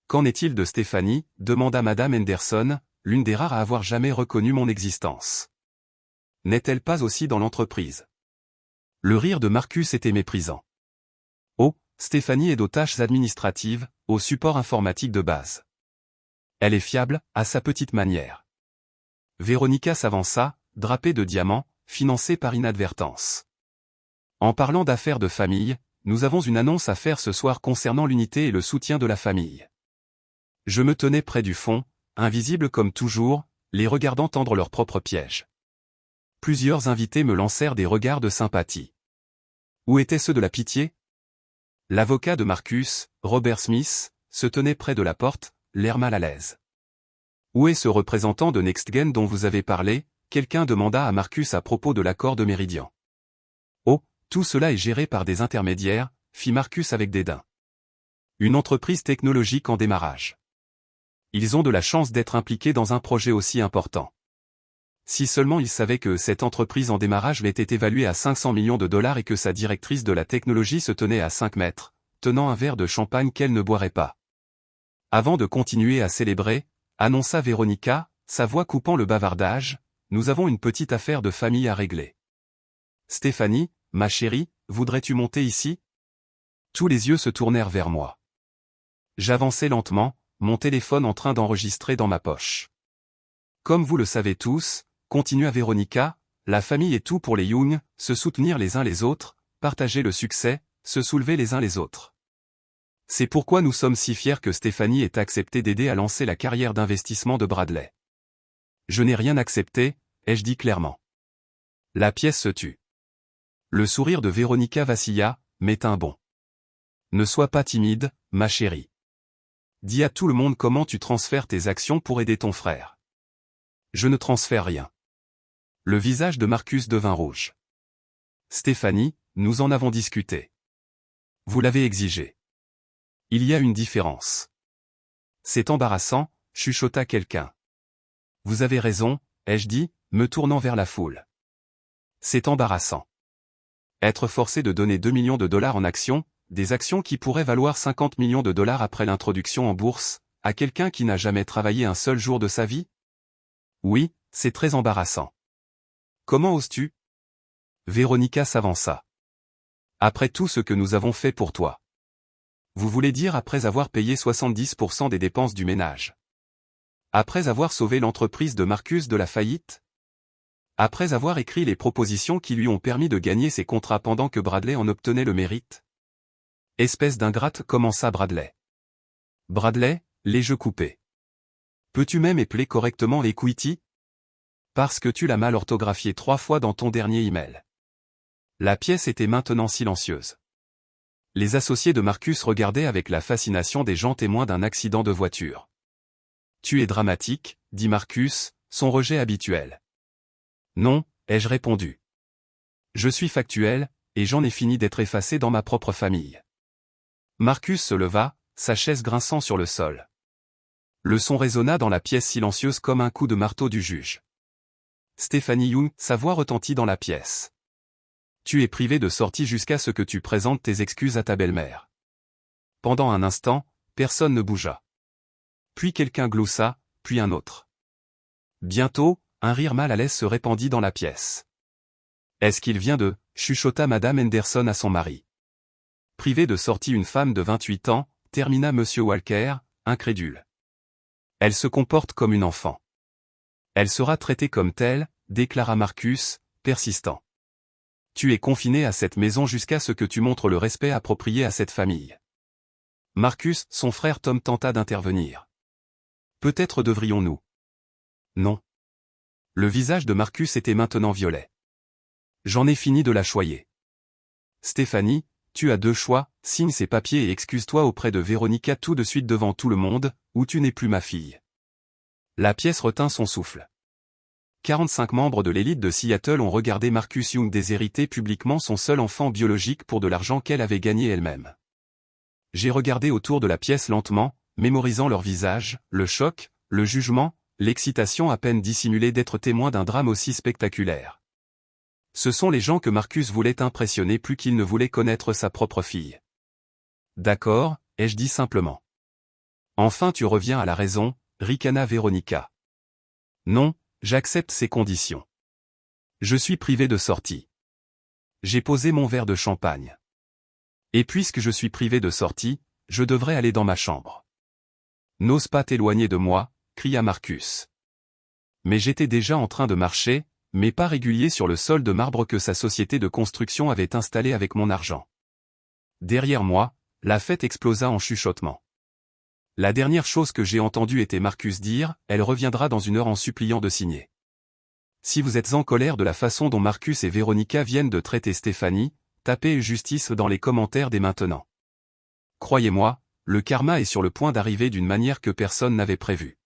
Qu'en est-il de Stéphanie, demanda Madame Henderson, l'une des rares à avoir jamais reconnu mon existence. N'est-elle pas aussi dans l'entreprise? Le rire de Marcus était méprisant. Oh, Stéphanie aide aux tâches administratives, au support informatique de base. Elle est fiable, à sa petite manière. Véronica s'avança, drapée de diamants, financée par inadvertance. En parlant d'affaires de famille, nous avons une annonce à faire ce soir concernant l'unité et le soutien de la famille. Je me tenais près du fond, invisible comme toujours, les regardant tendre leurs propres pièges. Plusieurs invités me lancèrent des regards de sympathie. Où étaient ceux de la pitié? L'avocat de Marcus, Robert Smith, se tenait près de la porte, l'air mal à l'aise. Où est ce représentant de NextGen dont vous avez parlé? Quelqu'un demanda à Marcus à propos de l'accord de Meridian. Oh, tout cela est géré par des intermédiaires, fit Marcus avec dédain. Une entreprise technologique en démarrage. Ils ont de la chance d'être impliqués dans un projet aussi important. Si seulement ils savaient que cette entreprise en démarrage l'était évaluée à 500 millions de dollars et que sa directrice de la technologie se tenait à 5 mètres, tenant un verre de champagne qu'elle ne boirait pas. Avant de continuer à célébrer, annonça Véronica, sa voix coupant le bavardage, nous avons une petite affaire de famille à régler. Stéphanie, ma chérie, voudrais-tu monter ici? Tous les yeux se tournèrent vers moi. J'avançai lentement, mon téléphone en train d'enregistrer dans ma poche. Comme vous le savez tous, continua Véronica, la famille est tout pour les Young, se soutenir les uns les autres, partager le succès, se soulever les uns les autres. C'est pourquoi nous sommes si fiers que Stéphanie ait accepté d'aider à lancer la carrière d'investissement de Bradley. Je n'ai rien accepté, ai-je dit clairement. La pièce se tut. Le sourire de Véronica vacilla, mais tint bon. Ne sois pas timide, ma chérie. Dis à tout le monde comment tu transfères tes actions pour aider ton frère. Je ne transfère rien. Le visage de Marcus devint rouge. Stéphanie, nous en avons discuté. Vous l'avez exigé. Il y a une différence. C'est embarrassant, chuchota quelqu'un. Vous avez raison, ai-je dit, me tournant vers la foule. C'est embarrassant. Être forcé de donner 2 millions de dollars en actions, des actions qui pourraient valoir 50 millions de dollars après l'introduction en bourse, à quelqu'un qui n'a jamais travaillé un seul jour de sa vie? Oui, c'est très embarrassant. Comment oses-tu? Véronica s'avança. Après tout ce que nous avons fait pour toi. Vous voulez dire après avoir payé 70% des dépenses du ménage? Après avoir sauvé l'entreprise de Marcus de la faillite? Après avoir écrit les propositions qui lui ont permis de gagner ses contrats pendant que Bradley en obtenait le mérite? Espèce d'ingrate, commença Bradley. Bradley, les jeux coupés. Peux-tu même épeler correctement equity? Parce que tu l'as mal orthographié 3 fois dans ton dernier email. La pièce était maintenant silencieuse. Les associés de Marcus regardaient avec la fascination des gens témoins d'un accident de voiture. Tu es dramatique, dit Marcus, son rejet habituel. Non, ai-je répondu. Je suis factuel, et j'en ai fini d'être effacé dans ma propre famille. Marcus se leva, sa chaise grinçant sur le sol. Le son résonna dans la pièce silencieuse comme un coup de marteau du juge. Stéphanie Young, sa voix retentit dans la pièce. Tu es privé de sortie jusqu'à ce que tu présentes tes excuses à ta belle-mère. Pendant un instant, personne ne bougea. Puis quelqu'un gloussa, puis un autre. Bientôt, un rire mal à l'aise se répandit dans la pièce. Est-ce qu'il vient de, chuchota Madame Henderson à son mari. Privée de sortie une femme de 28 ans, termina Monsieur Walker, incrédule. Elle se comporte comme une enfant. Elle sera traitée comme telle, déclara Marcus, persistant. Tu es confiné à cette maison jusqu'à ce que tu montres le respect approprié à cette famille. Marcus, son frère Tom tenta d'intervenir. Peut-être devrions-nous. Non. Le visage de Marcus était maintenant violet. J'en ai fini de la choyer. Stéphanie, tu as 2 choix, signe ces papiers et excuse-toi auprès de Véronica tout de suite devant tout le monde, ou tu n'es plus ma fille. La pièce retint son souffle. 45 membres de l'élite de Seattle ont regardé Marcus Young déshériter publiquement son seul enfant biologique pour de l'argent qu'elle avait gagné elle-même. J'ai regardé autour de la pièce lentement, mémorisant leur visage, le choc, le jugement, l'excitation à peine dissimulée d'être témoin d'un drame aussi spectaculaire. Ce sont les gens que Marcus voulait impressionner plus qu'il ne voulait connaître sa propre fille. D'accord, ai-je dit simplement. Enfin tu reviens à la raison, ricana Véronica. Non, j'accepte ces conditions. Je suis privé de sortie. J'ai posé mon verre de champagne. Et puisque je suis privé de sortie, je devrais aller dans ma chambre. N'ose pas t'éloigner de moi, cria Marcus. Mais j'étais déjà en train de marcher, mes pas réguliers sur le sol de marbre que sa société de construction avait installé avec mon argent. Derrière moi, la fête explosa en chuchotements. La dernière chose que j'ai entendue était Marcus dire « Elle reviendra dans une heure en suppliant de signer ». Si vous êtes en colère de la façon dont Marcus et Véronica viennent de traiter Stéphanie, tapez justice dans les commentaires dès maintenant. Croyez-moi, le karma est sur le point d'arriver d'une manière que personne n'avait prévue.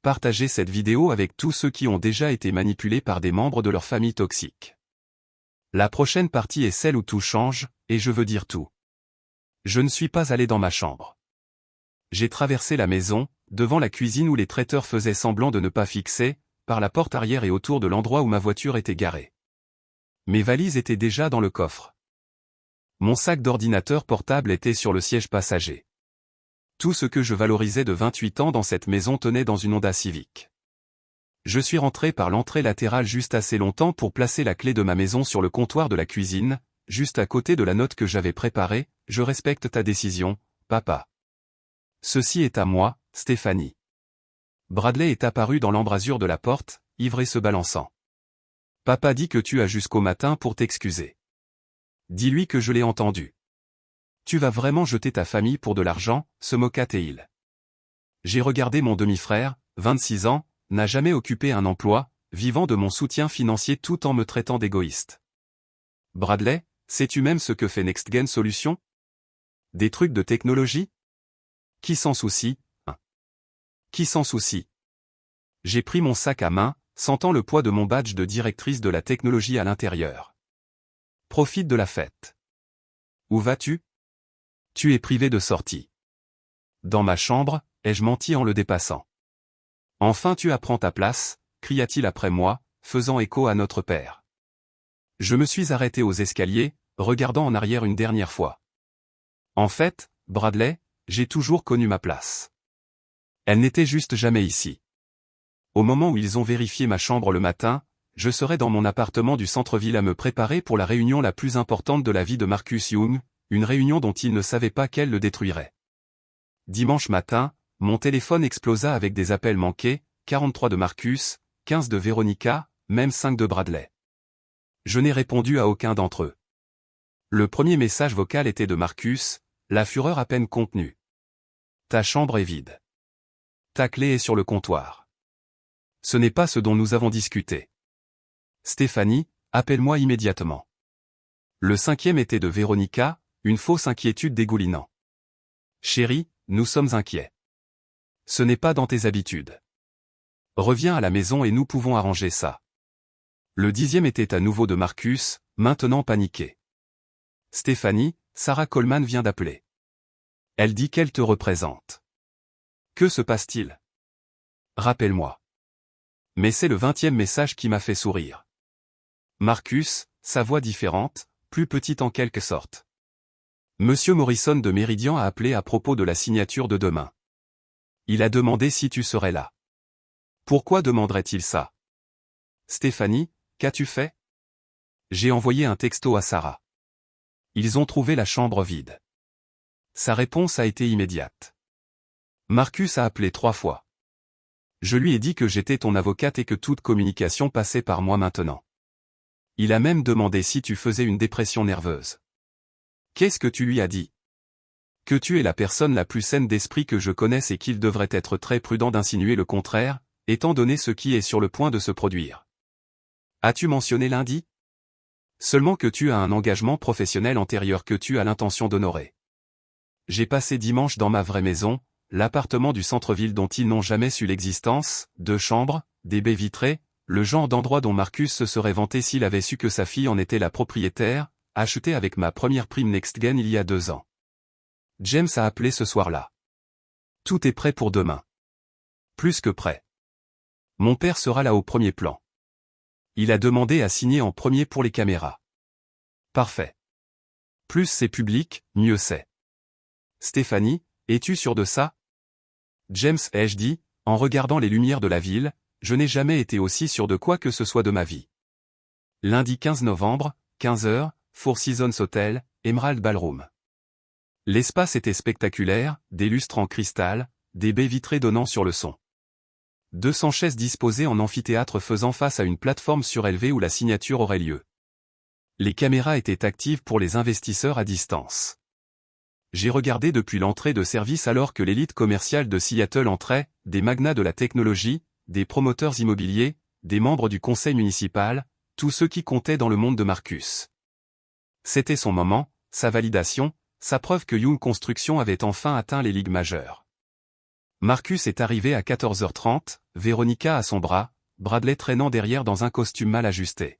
Partagez cette vidéo avec tous ceux qui ont déjà été manipulés par des membres de leur famille toxique. La prochaine partie est celle où tout change, et je veux dire tout. Je ne suis pas allé dans ma chambre. J'ai traversé la maison, devant la cuisine où les traiteurs faisaient semblant de ne pas fixer, par la porte arrière et autour de l'endroit où ma voiture était garée. Mes valises étaient déjà dans le coffre. Mon sac d'ordinateur portable était sur le siège passager. Tout ce que je valorisais de 28 ans dans cette maison tenait dans une Honda Civic. Je suis rentré par l'entrée latérale juste assez longtemps pour placer la clé de ma maison sur le comptoir de la cuisine, juste à côté de la note que j'avais préparée « Je respecte ta décision, papa. Ceci est à moi, Stéphanie. » Bradley est apparu dans l'embrasure de la porte, ivre et se balançant. « Papa dit que tu as jusqu'au matin pour t'excuser. Dis-lui que je l'ai entendu. Tu vas vraiment jeter ta famille pour de l'argent, se moqua Théil. J'ai regardé mon demi-frère, 26 ans, n'a jamais occupé un emploi, vivant de mon soutien financier tout en me traitant d'égoïste. Bradley, sais-tu même ce que fait NextGen Solutions? Des trucs de technologie? Qui s'en soucie, hein? Qui s'en soucie? J'ai pris mon sac à main, sentant le poids de mon badge de directrice de la technologie à l'intérieur. Profite de la fête. Où vas-tu? Tu es privé de sortie. Dans ma chambre, ai-je menti en le dépassant? Enfin tu apprends ta place, cria-t-il après moi, faisant écho à notre père. Je me suis arrêté aux escaliers, regardant en arrière une dernière fois. En fait, Bradley, j'ai toujours connu ma place. Elle n'était juste jamais ici. Au moment où ils ont vérifié ma chambre le matin, je serais dans mon appartement du centre-ville à me préparer pour la réunion la plus importante de la vie de Marcus Young, une réunion dont il ne savait pas qu'elle le détruirait. Dimanche matin, mon téléphone explosa avec des appels manqués, 43 de Marcus, 15 de Véronica, même 5 de Bradley. Je n'ai répondu à aucun d'entre eux. Le premier message vocal était de Marcus, la fureur à peine contenue. Ta chambre est vide. Ta clé est sur le comptoir. Ce n'est pas ce dont nous avons discuté. Stéphanie, appelle-moi immédiatement. Le cinquième était de Véronica, une fausse inquiétude dégoulinant. Chérie, nous sommes inquiets. Ce n'est pas dans tes habitudes. Reviens à la maison et nous pouvons arranger ça. Le dixième était à nouveau de Marcus, maintenant paniqué. Stéphanie, Sarah Coleman vient d'appeler. Elle dit qu'elle te représente. Que se passe-t-il? Rappelle-moi. Mais c'est le 20e message qui m'a fait sourire. Marcus, sa voix différente, plus petite en quelque sorte. Monsieur Morrison de Meridian a appelé à propos de la signature de demain. Il a demandé si tu serais là. Pourquoi demanderait-il ça? Stéphanie, qu'as-tu fait? J'ai envoyé un texto à Sarah. Ils ont trouvé la chambre vide. Sa réponse a été immédiate. Marcus a appelé 3 fois. Je lui ai dit que j'étais ton avocate et que toute communication passait par moi maintenant. Il a même demandé si tu faisais une dépression nerveuse. Qu'est-ce que tu lui as dit? Que tu es la personne la plus saine d'esprit que je connaisse et qu'il devrait être très prudent d'insinuer le contraire, étant donné ce qui est sur le point de se produire. As-tu mentionné lundi? Seulement que tu as un engagement professionnel antérieur que tu as l'intention d'honorer. J'ai passé dimanche dans ma vraie maison, l'appartement du centre-ville dont ils n'ont jamais su l'existence, 2 chambres, des baies vitrées, le genre d'endroit dont Marcus se serait vanté s'il avait su que sa fille en était la propriétaire, acheté avec ma première prime NextGen il y a 2 ans. James a appelé ce soir-là. Tout est prêt pour demain. Plus que prêt. Mon père sera là au premier plan. Il a demandé à signer en premier pour les caméras. Parfait. Plus c'est public, mieux c'est. Stéphanie, es-tu sûre de ça? James, ai-je dit, en regardant les lumières de la ville, je n'ai jamais été aussi sûr de quoi que ce soit de ma vie. Lundi 15 novembre, 15 heures, Four Seasons Hotel, Emerald Ballroom. L'espace était spectaculaire, des lustres en cristal, des baies vitrées donnant sur le son. 200 chaises disposées en amphithéâtre faisant face à une plateforme surélevée où la signature aurait lieu. Les caméras étaient actives pour les investisseurs à distance. J'ai regardé depuis l'entrée de service alors que l'élite commerciale de Seattle entrait, des magnats de la technologie, des promoteurs immobiliers, des membres du conseil municipal, tous ceux qui comptaient dans le monde de Marcus. C'était son moment, sa validation, sa preuve que Young Construction avait enfin atteint les ligues majeures. Marcus est arrivé à 14h30, Véronica à son bras, Bradley traînant derrière dans un costume mal ajusté.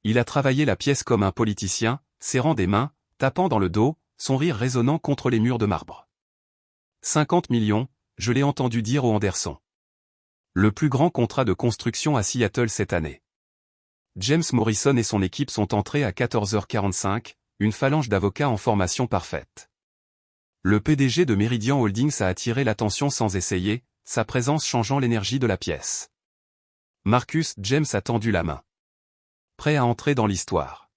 Il a travaillé la pièce comme un politicien, serrant des mains, tapant dans le dos, son rire résonnant contre les murs de marbre. 50 millions, je l'ai entendu dire au Anderson. Le plus grand contrat de construction à Seattle cette année. James Morrison et son équipe sont entrés à 14h45, une phalange d'avocats en formation parfaite. Le PDG de Meridian Holdings a attiré l'attention sans essayer, sa présence changeant l'énergie de la pièce. Marcus James a tendu la main. Prêt à entrer dans l'histoire.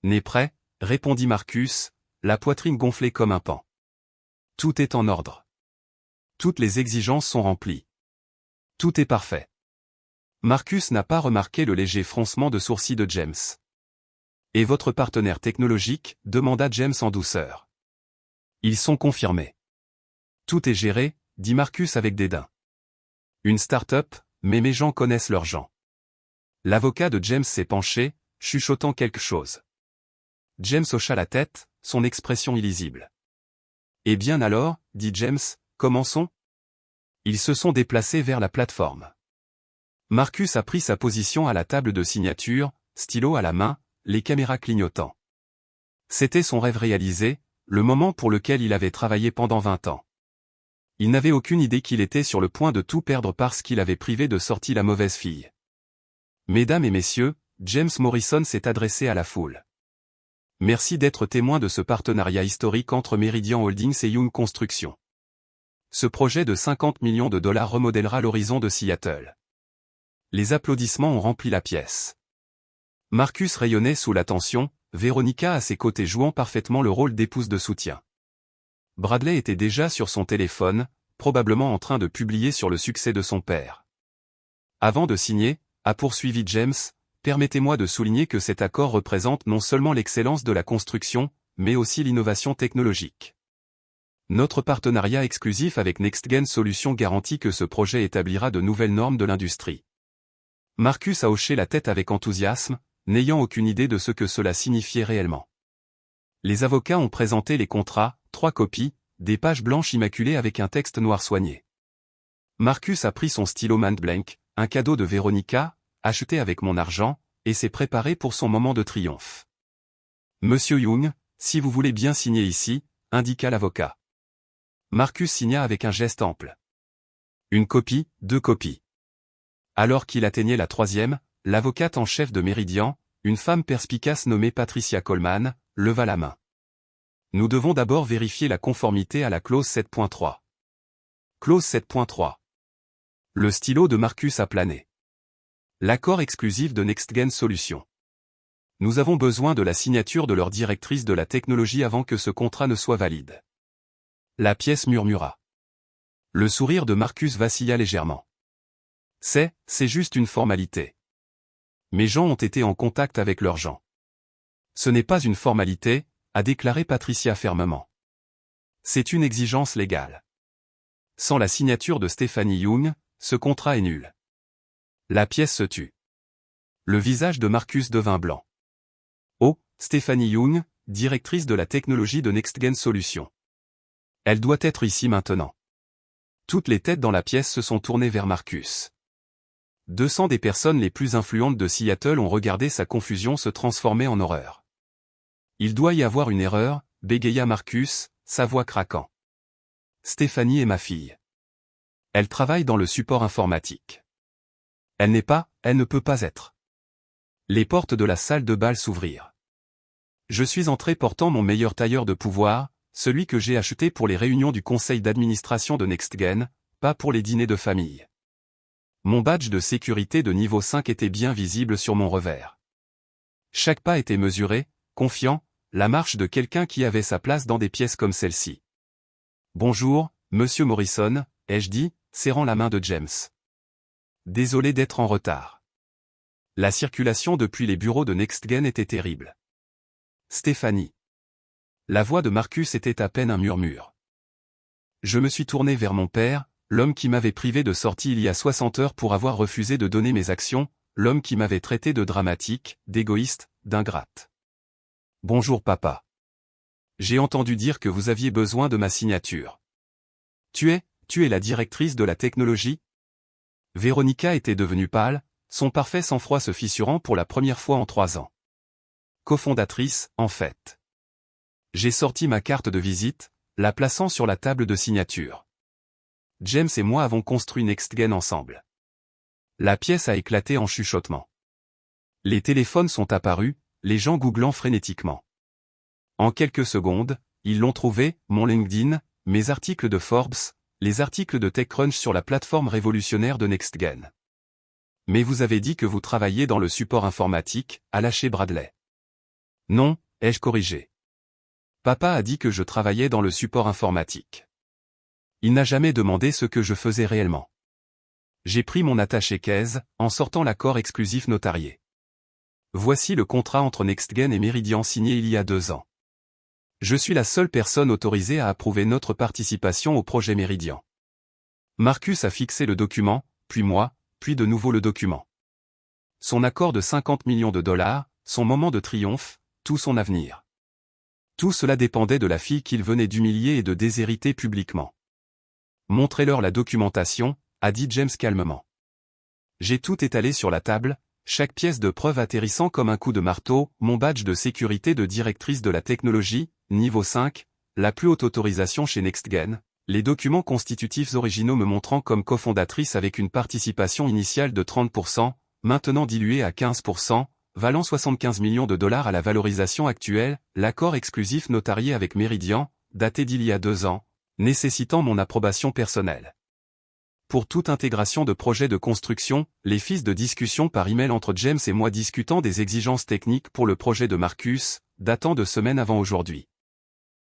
Né prêt, répondit Marcus, la poitrine gonflée comme un paon. Tout est en ordre. Toutes les exigences sont remplies. Tout est parfait. Marcus n'a pas remarqué le léger froncement de sourcils de James. Et votre partenaire technologique, demanda James en douceur. Ils sont confirmés. Tout est géré, dit Marcus avec dédain. Une start-up, mais mes gens connaissent leurs gens. L'avocat de James s'est penché, chuchotant quelque chose. James hocha la tête, son expression illisible. Eh bien alors, dit James, commençons. Ils se sont déplacés vers la plateforme. Marcus a pris sa position à la table de signature, stylo à la main, les caméras clignotant. C'était son rêve réalisé, le moment pour lequel il avait travaillé pendant 20 ans. Il n'avait aucune idée qu'il était sur le point de tout perdre parce qu'il avait privé de sortie la mauvaise fille. Mesdames et messieurs, James Morrison s'est adressé à la foule. Merci d'être témoin de ce partenariat historique entre Meridian Holdings et Young Construction. Ce projet de 50 millions de dollars remodèlera l'horizon de Seattle. Les applaudissements ont rempli la pièce. Marcus rayonnait sous la tension, Véronica à ses côtés jouant parfaitement le rôle d'épouse de soutien. Bradley était déjà sur son téléphone, probablement en train de publier sur le succès de son père. Avant de signer, a poursuivi James, permettez-moi de souligner que cet accord représente non seulement l'excellence de la construction, mais aussi l'innovation technologique. Notre partenariat exclusif avec NextGen Solutions garantit que ce projet établira de nouvelles normes de l'industrie. Marcus a hoché la tête avec enthousiasme, n'ayant aucune idée de ce que cela signifiait réellement. Les avocats ont présenté les contrats, 3 copies, des pages blanches immaculées avec un texte noir soigné. Marcus a pris son stylo Montblanc, un cadeau de Véronica, acheté avec mon argent, et s'est préparé pour son moment de triomphe. Monsieur Young, si vous voulez bien signer ici, indiqua l'avocat. Marcus signa avec un geste ample. Une copie, 2 copies. Alors qu'il atteignait la 3e, l'avocate en chef de Meridian, une femme perspicace nommée Patricia Coleman, leva la main. Nous devons d'abord vérifier la conformité à la clause 7.3. Clause 7.3. Le stylo de Marcus a plané. L'accord exclusif de NextGen Solutions. Nous avons besoin de la signature de leur directrice de la technologie avant que ce contrat ne soit valide. La pièce murmura. Le sourire de Marcus vacilla légèrement. C'est juste une formalité. Mes gens ont été en contact avec leurs gens. Ce n'est pas une formalité, a déclaré Patricia fermement. C'est une exigence légale. Sans la signature de Stephanie Young, ce contrat est nul. La pièce se tut. Le visage de Marcus devint blanc. Oh, Stephanie Young, directrice de la technologie de NextGen Solutions. Elle doit être ici maintenant. Toutes les têtes dans la pièce se sont tournées vers Marcus. 200 des personnes les plus influentes de Seattle ont regardé sa confusion se transformer en horreur. Il doit y avoir une erreur, bégaya Marcus, sa voix craquant. Stephanie est ma fille. Elle travaille dans le support informatique. Elle ne peut pas être. Les portes de la salle de bal s'ouvrirent. Je suis entré portant mon meilleur tailleur de pouvoir, celui que j'ai acheté pour les réunions du conseil d'administration de NextGen, pas pour les dîners de famille. Mon badge de sécurité de niveau 5 était bien visible sur mon revers. Chaque pas était mesuré, confiant, la marche de quelqu'un qui avait sa place dans des pièces comme celle-ci. « Bonjour, Monsieur Morrison », ai-je dit, serrant la main de James. Désolé d'être en retard. La circulation depuis les bureaux de NextGen était terrible. Stéphanie. La voix de Marcus était à peine un murmure. Je me suis tourné vers mon père, l'homme qui m'avait privé de sortie il y a 60 heures pour avoir refusé de donner mes actions, l'homme qui m'avait traité de dramatique, d'égoïste, d'ingrate. Bonjour papa. J'ai entendu dire que vous aviez besoin de ma signature. Tu es la directrice de la technologie? Véronica était devenue pâle, son parfait sang-froid se fissurant pour la première fois en 3 ans. Cofondatrice, en fait. J'ai sorti ma carte de visite, la plaçant sur la table de signature. James et moi avons construit NextGen ensemble. La pièce a éclaté en chuchotements. Les téléphones sont apparus, les gens googlant frénétiquement. En quelques secondes, ils l'ont trouvé, mon LinkedIn, mes articles de Forbes, les articles de TechCrunch sur la plateforme révolutionnaire de NextGen. Mais vous avez dit que vous travailliez dans le support informatique, a lâché Bradley. Non, ai-je corrigé. Papa a dit que je travaillais dans le support informatique. Il n'a jamais demandé ce que je faisais réellement. J'ai pris mon attaché-caisse, en sortant l'accord exclusif notarié. Voici le contrat entre NextGen et Meridian signé il y a 2 ans. Je suis la seule personne autorisée à approuver notre participation au projet Meridian. Marcus a fixé le document, puis moi, puis de nouveau le document. Son accord de 50 millions de dollars, son moment de triomphe, tout son avenir. Tout cela dépendait de la fille qu'il venait d'humilier et de déshériter publiquement. Montrez-leur la documentation, a dit James calmement. J'ai tout étalé sur la table, chaque pièce de preuve atterrissant comme un coup de marteau, mon badge de sécurité de directrice de la technologie, niveau 5, la plus haute autorisation chez NextGen, les documents constitutifs originaux me montrant comme cofondatrice avec une participation initiale de 30%, maintenant diluée à 15%, valant 75 millions de dollars à la valorisation actuelle, l'accord exclusif notarié avec Meridian, daté d'il y a 2 ans, nécessitant mon approbation personnelle. Pour toute intégration de projet de construction, les fiches de discussion par email entre James et moi discutant des exigences techniques pour le projet de Marcus, datant de semaines avant aujourd'hui.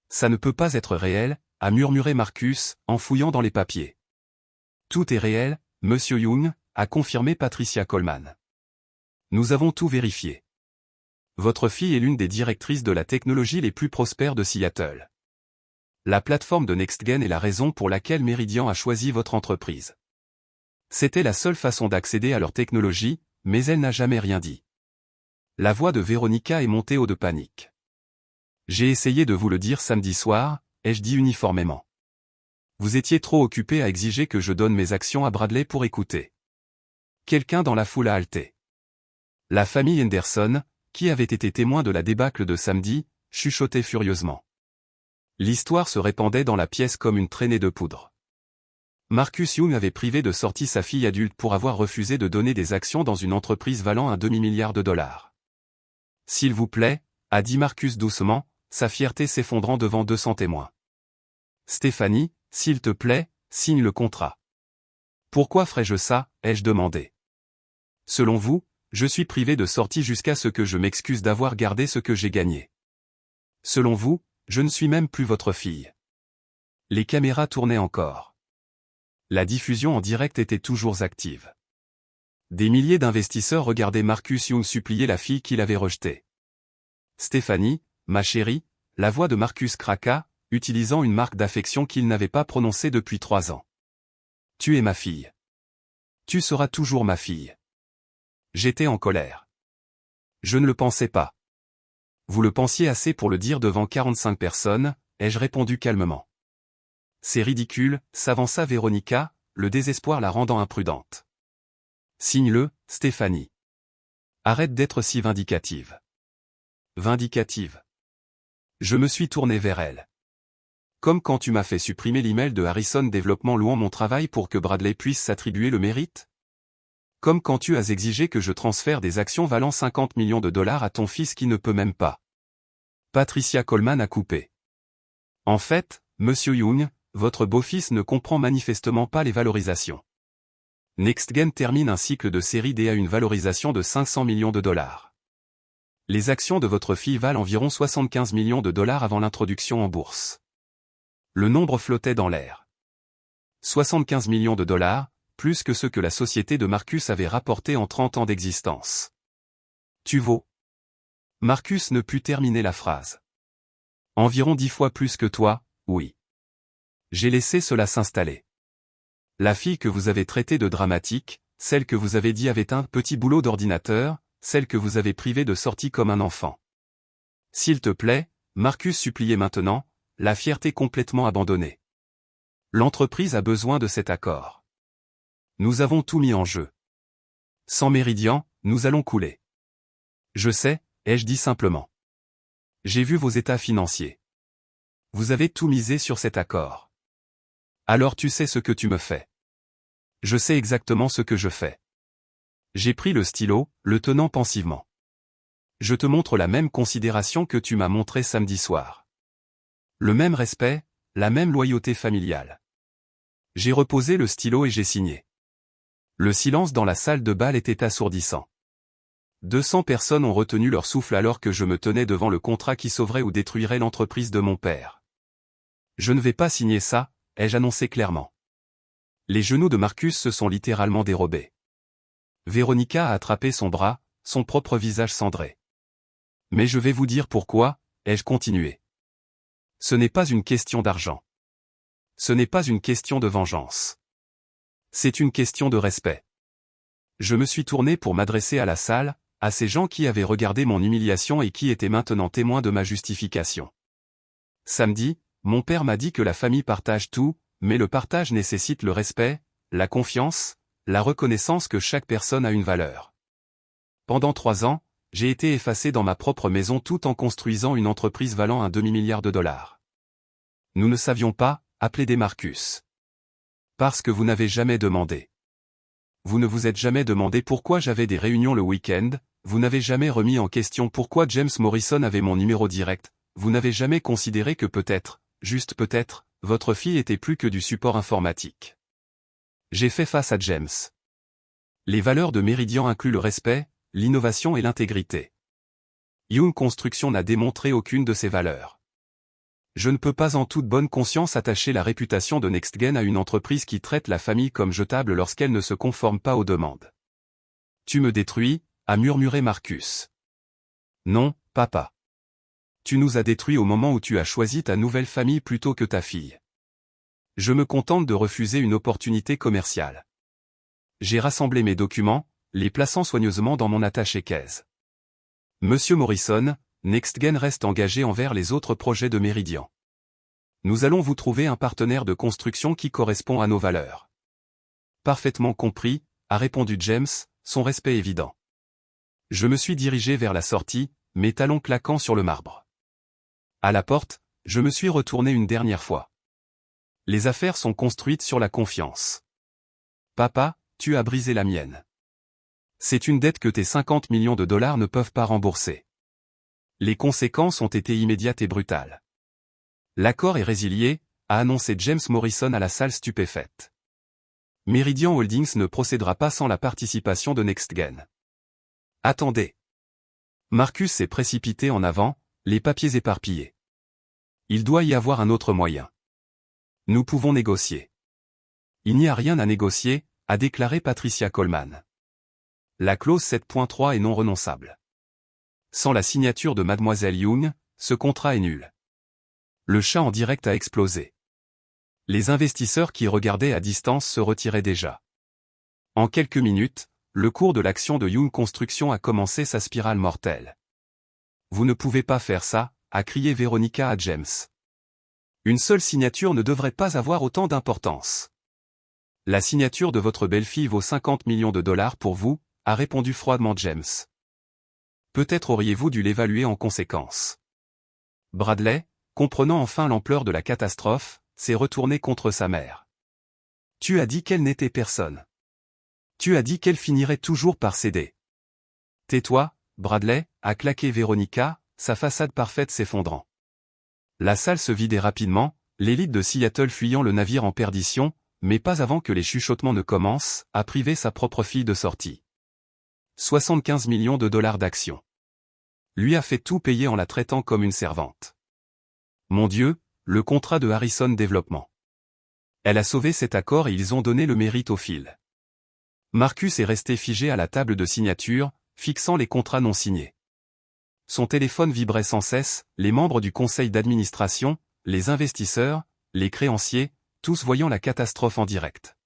Ça ne peut pas être réel, a murmuré Marcus, en fouillant dans les papiers. Tout est réel, Monsieur Young, a confirmé Patricia Coleman. Nous avons tout vérifié. Votre fille est l'une des directrices de la technologie les plus prospères de Seattle. La plateforme de NextGen est la raison pour laquelle Meridian a choisi votre entreprise. C'était la seule façon d'accéder à leur technologie, mais elle n'a jamais rien dit. La voix de Véronica est montée haut de panique. J'ai essayé de vous le dire samedi soir, ai-je dit uniformément. Vous étiez trop occupé à exiger que je donne mes actions à Bradley pour écouter. Quelqu'un dans la foule a halté. La famille Henderson, qui avait été témoin de la débâcle de samedi, chuchotait furieusement. L'histoire se répandait dans la pièce comme une traînée de poudre. Marcus Young avait privé de sortie sa fille adulte pour avoir refusé de donner des actions dans une entreprise valant un demi-milliard de dollars. S'il vous plaît, a dit Marcus doucement, sa fierté s'effondrant devant 200 témoins. Stéphanie, s'il te plaît, signe le contrat. Pourquoi ferais-je ça, ai-je demandé. Selon vous, je suis privé de sortie jusqu'à ce que je m'excuse d'avoir gardé ce que j'ai gagné. Selon vous, je ne suis même plus votre fille. Les caméras tournaient encore. La diffusion en direct était toujours active. Des milliers d'investisseurs regardaient Marcus Young supplier la fille qu'il avait rejetée. Stéphanie, ma chérie, la voix de Marcus craqua, utilisant une marque d'affection qu'il n'avait pas prononcée depuis 3 ans. Tu es ma fille. Tu seras toujours ma fille. J'étais en colère. Je ne le pensais pas. Vous le pensiez assez pour le dire devant 45 personnes, ai-je répondu calmement. C'est ridicule, s'avança Véronica, le désespoir la rendant imprudente. Signe-le, Stéphanie. Arrête d'être si vindicative. Vindicative. Je me suis tourné vers elle. Comme quand tu m'as fait supprimer l'email de Harrison Développement louant mon travail pour que Bradley puisse s'attribuer le mérite? Comme quand tu as exigé que je transfère des actions valant 50 millions de dollars à ton fils qui ne peut même pas. Patricia Coleman a coupé. En fait, Monsieur Young, votre beau-fils ne comprend manifestement pas les valorisations. NextGen termine un cycle de série D à une valorisation de 500 millions de dollars. Les actions de votre fille valent environ 75 millions de dollars avant l'introduction en bourse. Le nombre flottait dans l'air. 75 millions de dollars, plus que ce que la société de Marcus avait rapporté en 30 ans d'existence. Tu vaux. Marcus ne put terminer la phrase. Environ 10 fois plus que toi, oui. J'ai laissé cela s'installer. La fille que vous avez traitée de dramatique, celle que vous avez dit avait un petit boulot d'ordinateur, celle que vous avez privée de sortie comme un enfant. S'il te plaît, Marcus suppliait maintenant, la fierté complètement abandonnée. L'entreprise a besoin de cet accord. Nous avons tout mis en jeu. Sans Méridian, nous allons couler. Je sais, ai-je dit simplement. J'ai vu vos états financiers. Vous avez tout misé sur cet accord. Alors tu sais ce que tu me fais. Je sais exactement ce que je fais. J'ai pris le stylo, le tenant pensivement. Je te montre la même considération que tu m'as montrée samedi soir. Le même respect, la même loyauté familiale. J'ai reposé le stylo et j'ai signé. Le silence dans la salle de bal était assourdissant. 200 personnes ont retenu leur souffle alors que je me tenais devant le contrat qui sauverait ou détruirait l'entreprise de mon père. Je ne vais pas signer ça, ai-je annoncé clairement. Les genoux de Marcus se sont littéralement dérobés. Véronica a attrapé son bras, son propre visage cendré. Mais je vais vous dire pourquoi, ai-je continué. Ce n'est pas une question d'argent. Ce n'est pas une question de vengeance. C'est une question de respect. Je me suis tourné pour m'adresser à la salle, à ces gens qui avaient regardé mon humiliation et qui étaient maintenant témoins de ma justification. Samedi, mon père m'a dit que la famille partage tout, mais le partage nécessite le respect, la confiance, la reconnaissance que chaque personne a une valeur. Pendant 3 ans, j'ai été effacé dans ma propre maison tout en construisant une entreprise valant un demi-milliard de dollars. Nous ne savions pas, a plaidé Marcus. Parce que vous n'avez jamais demandé. Vous ne vous êtes jamais demandé pourquoi j'avais des réunions le week-end, vous n'avez jamais remis en question pourquoi James Morrison avait mon numéro direct, vous n'avez jamais considéré que peut-être, juste peut-être, votre fille était plus que du support informatique. J'ai fait face à James. Les valeurs de Méridian incluent le respect, l'innovation et l'intégrité. Young Construction n'a démontré aucune de ces valeurs. Je ne peux pas en toute bonne conscience attacher la réputation de NextGen à une entreprise qui traite la famille comme jetable lorsqu'elle ne se conforme pas aux demandes. Tu me détruis, a murmuré Marcus. Non, papa. Tu nous as détruits au moment où tu as choisi ta nouvelle famille plutôt que ta fille. Je me contente de refuser une opportunité commerciale. J'ai rassemblé mes documents, les plaçant soigneusement dans mon attaché-caisse. Monsieur Morrison, NextGen reste engagé envers les autres projets de Méridian. Nous allons vous trouver un partenaire de construction qui correspond à nos valeurs. Parfaitement compris, a répondu James, son respect évident. Je me suis dirigé vers la sortie, mes talons claquant sur le marbre. À la porte, je me suis retourné une dernière fois. Les affaires sont construites sur la confiance. Papa, tu as brisé la mienne. C'est une dette que tes 50 millions de dollars ne peuvent pas rembourser. Les conséquences ont été immédiates et brutales. L'accord est résilié, a annoncé James Morrison à la salle stupéfaite. Meridian Holdings ne procédera pas sans la participation de NextGen. Attendez. Marcus s'est précipité en avant, les papiers éparpillés. Il doit y avoir un autre moyen. Nous pouvons négocier. Il n'y a rien à négocier, a déclaré Patricia Coleman. La clause 7.3 est non renonçable. Sans la signature de Mademoiselle Young, ce contrat est nul. Le chat en direct a explosé. Les investisseurs qui regardaient à distance se retiraient déjà. En quelques minutes, le cours de l'action de Young Construction a commencé sa spirale mortelle. Vous ne pouvez pas faire ça, a crié Véronica à James. Une seule signature ne devrait pas avoir autant d'importance. La signature de votre belle-fille vaut 50 millions de dollars pour vous, a répondu froidement James. Peut-être auriez-vous dû l'évaluer en conséquence. Bradley, comprenant enfin l'ampleur de la catastrophe, s'est retourné contre sa mère. Tu as dit qu'elle n'était personne. Tu as dit qu'elle finirait toujours par céder. Tais-toi, Bradley, a claqué Véronica, sa façade parfaite s'effondrant. La salle se vidait rapidement, l'élite de Seattle fuyant le navire en perdition, mais pas avant que les chuchotements ne commencent, a privé sa propre fille de sortie. 75 millions de dollars d'actions. lui a fait tout payer en la traitant comme une servante. Mon Dieu, le contrat de Harrison Développement. Elle a sauvé cet accord et ils ont donné le mérite au fil. Marcus est resté figé à la table de signature, fixant les contrats non signés. Son téléphone vibrait sans cesse, les membres du conseil d'administration, les investisseurs, les créanciers, tous voyant la catastrophe en direct.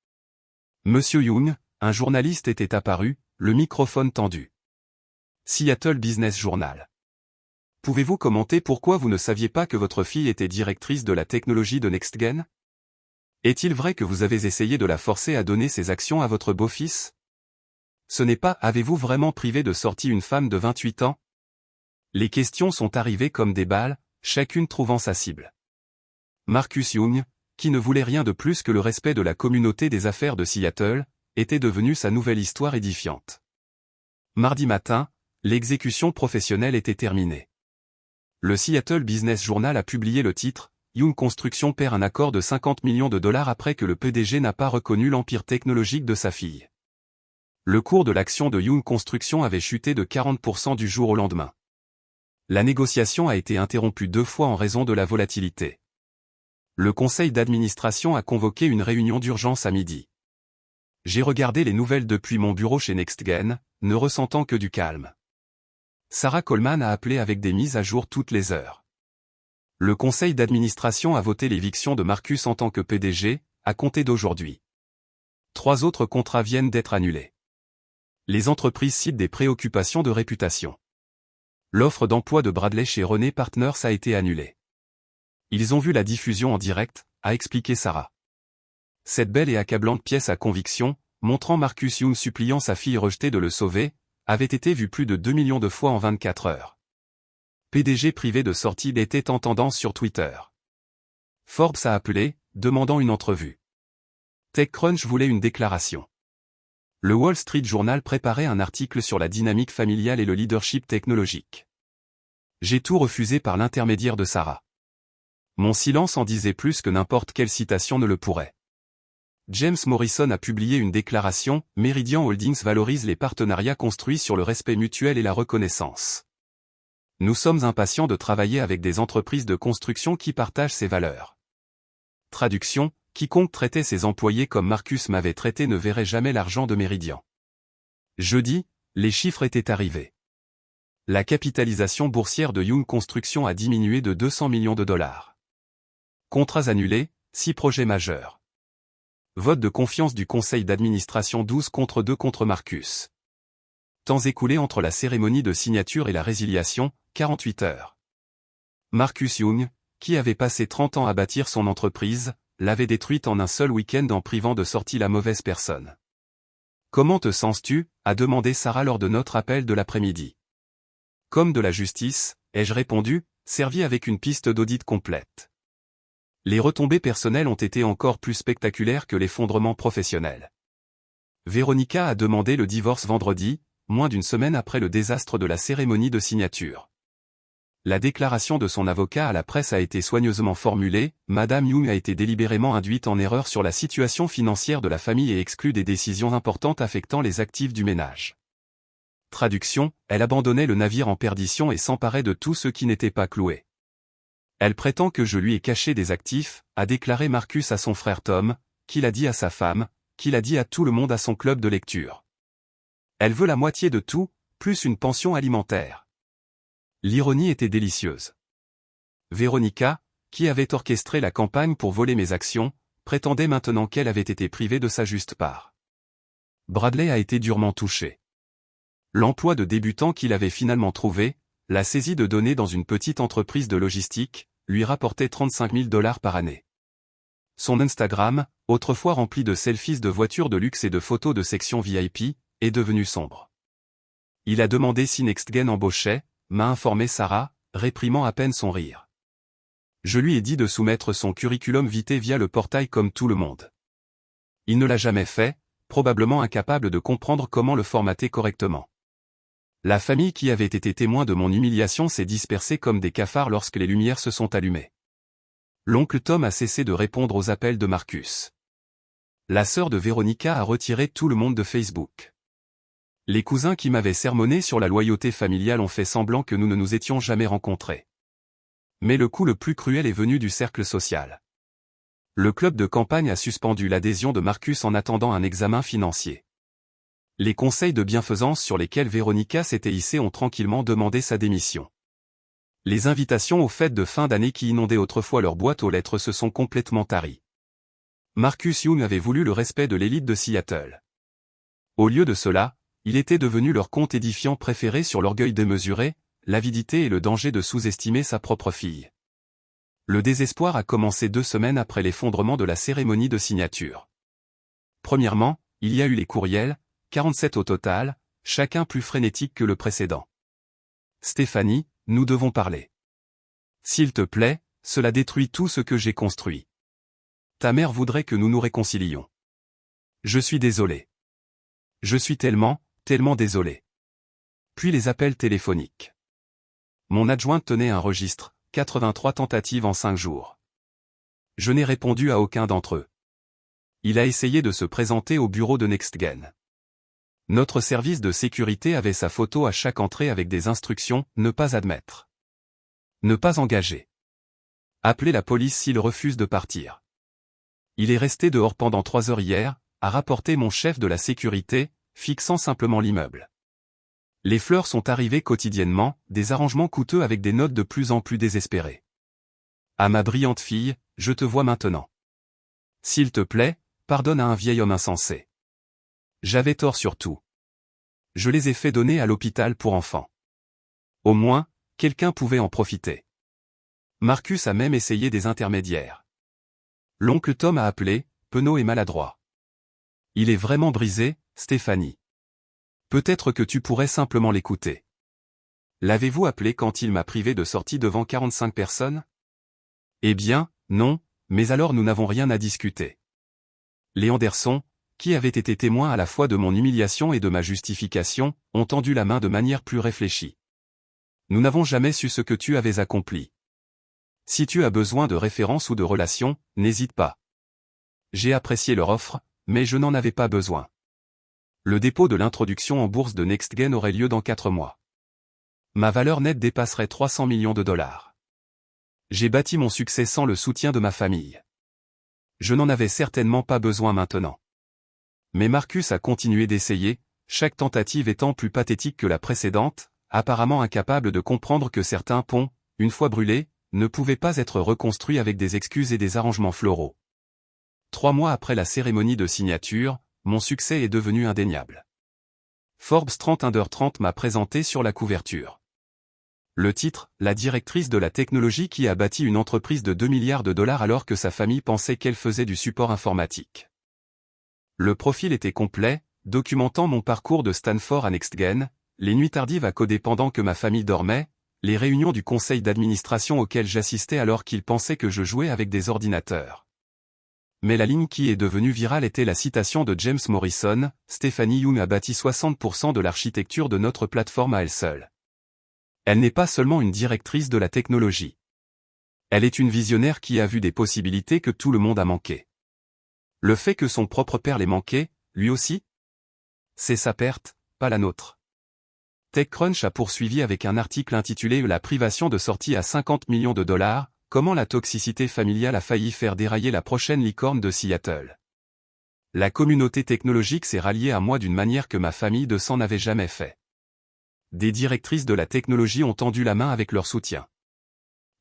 Monsieur Young, un journaliste était apparu, le microphone tendu. Seattle Business Journal. Pouvez-vous commenter pourquoi vous ne saviez pas que votre fille était directrice de la technologie de NextGen? Est-il vrai que vous avez essayé de la forcer à donner ses actions à votre beau-fils? Ce n'est pas « Avez-vous vraiment privé de sortie une femme de 28 ans ?» Les questions sont arrivées comme des balles, chacune trouvant sa cible. Marcus Young, qui ne voulait rien de plus que le respect de la communauté des affaires de Seattle, était devenu sa nouvelle histoire édifiante. Mardi matin, l'exécution professionnelle était terminée. Le Seattle Business Journal a publié le titre « Young Construction perd un accord de 50 millions de dollars après que le PDG n'a pas reconnu l'empire technologique de sa fille ». Le cours de l'action de Young Construction avait chuté de 40% du jour au lendemain. La négociation a été interrompue 2 fois en raison de la volatilité. Le conseil d'administration a convoqué une réunion d'urgence à midi. J'ai regardé les nouvelles depuis mon bureau chez NextGen, ne ressentant que du calme. Sarah Coleman a appelé avec des mises à jour toutes les heures. Le conseil d'administration a voté l'éviction de Marcus en tant que PDG, à compter d'aujourd'hui. 3 autres contrats viennent d'être annulés. Les entreprises citent des préoccupations de réputation. L'offre d'emploi de Bradley chez René Partners a été annulée. Ils ont vu la diffusion en direct, a expliqué Sarah. Cette belle et accablante pièce à conviction, montrant Marcus Young suppliant sa fille rejetée de le sauver, avait été vue plus de 2 millions de fois en 24 heures. PDG privé de sortie était en tendance sur Twitter. Forbes a appelé, demandant une entrevue. TechCrunch voulait une déclaration. Le Wall Street Journal préparait un article sur la dynamique familiale et le leadership technologique. J'ai tout refusé par l'intermédiaire de Sarah. Mon silence en disait plus que n'importe quelle citation ne le pourrait. James Morrison a publié une déclaration, Meridian Holdings valorise les partenariats construits sur le respect mutuel et la reconnaissance. Nous sommes impatients de travailler avec des entreprises de construction qui partagent ces valeurs. Traduction, quiconque traitait ses employés comme Marcus m'avait traité ne verrait jamais l'argent de Meridian. Jeudi, les chiffres étaient arrivés. La capitalisation boursière de Young Construction a diminué de 200 millions de dollars. Contrats annulés, 6 projets majeurs. Vote de confiance du conseil d'administration 12 contre 2 contre Marcus. Temps écoulé entre la cérémonie de signature et la résiliation, 48 heures. Marcus Young, qui avait passé 30 ans à bâtir son entreprise, l'avait détruite en un seul week-end en privant de sortie la mauvaise personne. Comment te sens-tu? A demandé Sarah lors de notre appel de l'après-midi. Comme de la justice, ai-je répondu, servi avec une piste d'audit complète. Les retombées personnelles ont été encore plus spectaculaires que l'effondrement professionnel. Véronica a demandé le divorce vendredi, moins d'une semaine après le désastre de la cérémonie de signature. La déclaration de son avocat à la presse a été soigneusement formulée, Madame Young a été délibérément induite en erreur sur la situation financière de la famille et exclue des décisions importantes affectant les actifs du ménage. Traduction, elle abandonnait le navire en perdition et s'emparait de tout ce qui n'était pas cloué. Elle prétend que je lui ai caché des actifs, a déclaré Marcus à son frère Tom, qu'il a dit à sa femme, qu'il a dit à tout le monde à son club de lecture. Elle veut la moitié de tout, plus une pension alimentaire. L'ironie était délicieuse. Véronica, qui avait orchestré la campagne pour voler mes actions, prétendait maintenant qu'elle avait été privée de sa juste part. Bradley a été durement touché. L'emploi de débutant qu'il avait finalement trouvé, la saisie de données dans une petite entreprise de logistique, lui rapportait 35 000 $ par année. Son Instagram, autrefois rempli de selfies de voitures de luxe et de photos de section VIP, est devenu sombre. Il a demandé si NextGen embauchait, m'a informé Sarah, réprimant à peine son rire. Je lui ai dit de soumettre son curriculum vitae via le portail comme tout le monde. Il ne l'a jamais fait, probablement incapable de comprendre comment le formater correctement. La famille qui avait été témoin de mon humiliation s'est dispersée comme des cafards lorsque les lumières se sont allumées. L'oncle Tom a cessé de répondre aux appels de Marcus. La sœur de Véronica a retiré tout le monde de Facebook. Les cousins qui m'avaient sermonné sur la loyauté familiale ont fait semblant que nous ne nous étions jamais rencontrés. Mais le coup le plus cruel est venu du cercle social. Le club de campagne a suspendu l'adhésion de Marcus en attendant un examen financier. Les conseils de bienfaisance sur lesquels Véronica s'était hissée ont tranquillement demandé sa démission. Les invitations aux fêtes de fin d'année qui inondaient autrefois leur boîte aux lettres se sont complètement taries. Marcus Young avait voulu le respect de l'élite de Seattle. Au lieu de cela, il était devenu leur conte édifiant préféré sur l'orgueil démesuré, l'avidité et le danger de sous-estimer sa propre fille. Le désespoir a commencé 2 semaines après l'effondrement de la cérémonie de signature. Premièrement, il y a eu les courriels, 47 au total, chacun plus frénétique que le précédent. Stéphanie, nous devons parler. S'il te plaît, cela détruit tout ce que j'ai construit. Ta mère voudrait que nous nous réconcilions. Je suis désolé. Je suis tellement désolé. Puis les appels téléphoniques. Mon adjointe tenait un registre, 83 tentatives en 5 jours. Je n'ai répondu à aucun d'entre eux. Il a essayé de se présenter au bureau de NextGen. Notre service de sécurité avait sa photo à chaque entrée avec des instructions, ne pas admettre. Ne pas engager. Appeler la police s'il refuse de partir. Il est resté dehors pendant 3 heures hier, a rapporté mon chef de la sécurité, fixant simplement l'immeuble. Les fleurs sont arrivées quotidiennement, des arrangements coûteux avec des notes de plus en plus désespérées. À ma brillante fille, je te vois maintenant. S'il te plaît, pardonne à un vieil homme insensé. J'avais tort sur tout. Je les ai fait donner à l'hôpital pour enfants. Au moins, quelqu'un pouvait en profiter. Marcus a même essayé des intermédiaires. L'oncle Tom a appelé, penaud et maladroit. Il est vraiment brisé, Stéphanie. Peut-être que tu pourrais simplement l'écouter. L'avez-vous appelé quand il m'a privé de sortie devant 45 personnes? Eh bien, non, mais alors nous n'avons rien à discuter. Les Anderson, qui avaient été témoins à la fois de mon humiliation et de ma justification, ont tendu la main de manière plus réfléchie. Nous n'avons jamais su ce que tu avais accompli. Si tu as besoin de références ou de relations, n'hésite pas. J'ai apprécié leur offre, mais je n'en avais pas besoin. Le dépôt de l'introduction en bourse de NextGen aurait lieu dans 4 mois. Ma valeur nette dépasserait 300 millions de dollars. J'ai bâti mon succès sans le soutien de ma famille. Je n'en avais certainement pas besoin maintenant. Mais Marcus a continué d'essayer, chaque tentative étant plus pathétique que la précédente, apparemment incapable de comprendre que certains ponts, une fois brûlés, ne pouvaient pas être reconstruits avec des excuses et des arrangements floraux. 3 mois après la cérémonie de signature, mon succès est devenu indéniable. Forbes 30 m'a présenté sur la couverture. Le titre, la directrice de la technologie qui a bâti une entreprise de 2 milliards de dollars alors que sa famille pensait qu'elle faisait du support informatique. Le profil était complet, documentant mon parcours de Stanford à NextGen, les nuits tardives à coder pendant que ma famille dormait, les réunions du conseil d'administration auxquelles j'assistais alors qu'ils pensaient que je jouais avec des ordinateurs. Mais la ligne qui est devenue virale était la citation de James Morrison, Stéphanie Young a bâti 60% de l'architecture de notre plateforme à elle seule. Elle n'est pas seulement une directrice de la technologie. Elle est une visionnaire qui a vu des possibilités que tout le monde a manquées. Le fait que son propre père les manquait, lui aussi? C'est sa perte, pas la nôtre. TechCrunch a poursuivi avec un article intitulé « La privation de sortie à 50 millions de dollars », comment la toxicité familiale a failli faire dérailler la prochaine licorne de Seattle. La communauté technologique s'est ralliée à moi d'une manière que ma famille de sang n'avait jamais fait. Des directrices de la technologie ont tendu la main avec leur soutien.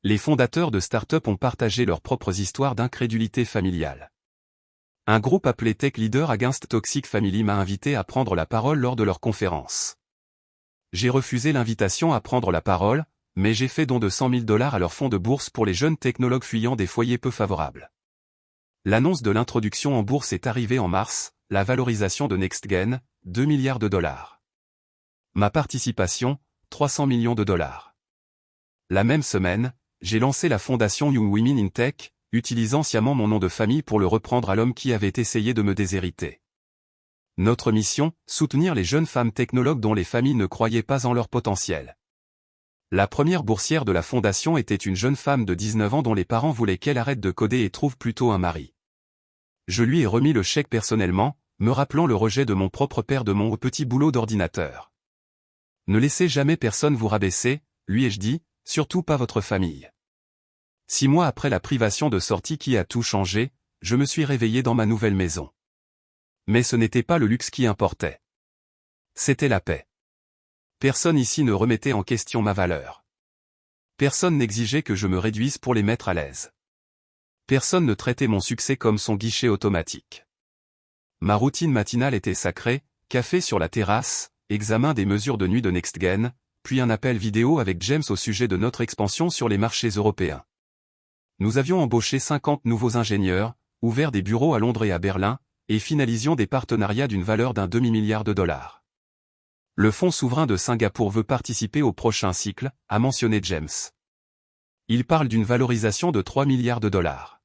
Les fondateurs de start-up ont partagé leurs propres histoires d'incrédulité familiale. Un groupe appelé Tech Leader Against Toxic Family m'a invité à prendre la parole lors de leur conférence. J'ai refusé l'invitation à prendre la parole, mais j'ai fait don de 100 000 $ à leur fonds de bourse pour les jeunes technologues fuyant des foyers peu favorables. L'annonce de l'introduction en bourse est arrivée en mars, la valorisation de NextGen, 2 milliards de dollars. Ma participation, 300 millions de dollars. La même semaine, j'ai lancé la fondation Young Women in Tech, utilisant sciemment mon nom de famille pour le reprendre à l'homme qui avait essayé de me déshériter. Notre mission, soutenir les jeunes femmes technologues dont les familles ne croyaient pas en leur potentiel. La première boursière de la fondation était une jeune femme de 19 ans dont les parents voulaient qu'elle arrête de coder et trouve plutôt un mari. Je lui ai remis le chèque personnellement, me rappelant le rejet de mon propre père de mon petit boulot d'ordinateur. Ne laissez jamais personne vous rabaisser, lui ai-je dit, surtout pas votre famille. 6 mois après la privation de sortie qui a tout changé, je me suis réveillé dans ma nouvelle maison. Mais ce n'était pas le luxe qui importait. C'était la paix. Personne ici ne remettait en question ma valeur. Personne n'exigeait que je me réduise pour les mettre à l'aise. Personne ne traitait mon succès comme son guichet automatique. Ma routine matinale était sacrée, café sur la terrasse, examen des mesures de nuit de NextGen, puis un appel vidéo avec James au sujet de notre expansion sur les marchés européens. Nous avions embauché 50 nouveaux ingénieurs, ouvert des bureaux à Londres et à Berlin, et finalisions des partenariats d'une valeur d'un demi-milliard de dollars. Le Fonds souverain de Singapour veut participer au prochain cycle, a mentionné James. Il parle d'une valorisation de 3 milliards de dollars.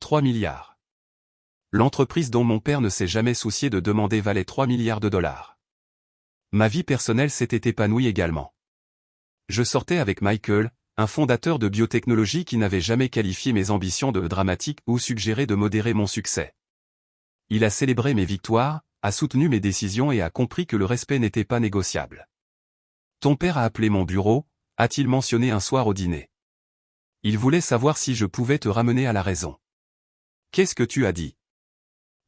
3 milliards. L'entreprise dont mon père ne s'est jamais soucié de demander valait 3 milliards de dollars. Ma vie personnelle s'était épanouie également. Je sortais avec Michael, un fondateur de biotechnologie qui n'avait jamais qualifié mes ambitions de dramatiques ou suggéré de modérer mon succès. Il a célébré mes victoires, a soutenu mes décisions et a compris que le respect n'était pas négociable. Ton père a appelé mon bureau, a-t-il mentionné un soir au dîner. Il voulait savoir si je pouvais te ramener à la raison. Qu'est-ce que tu as dit?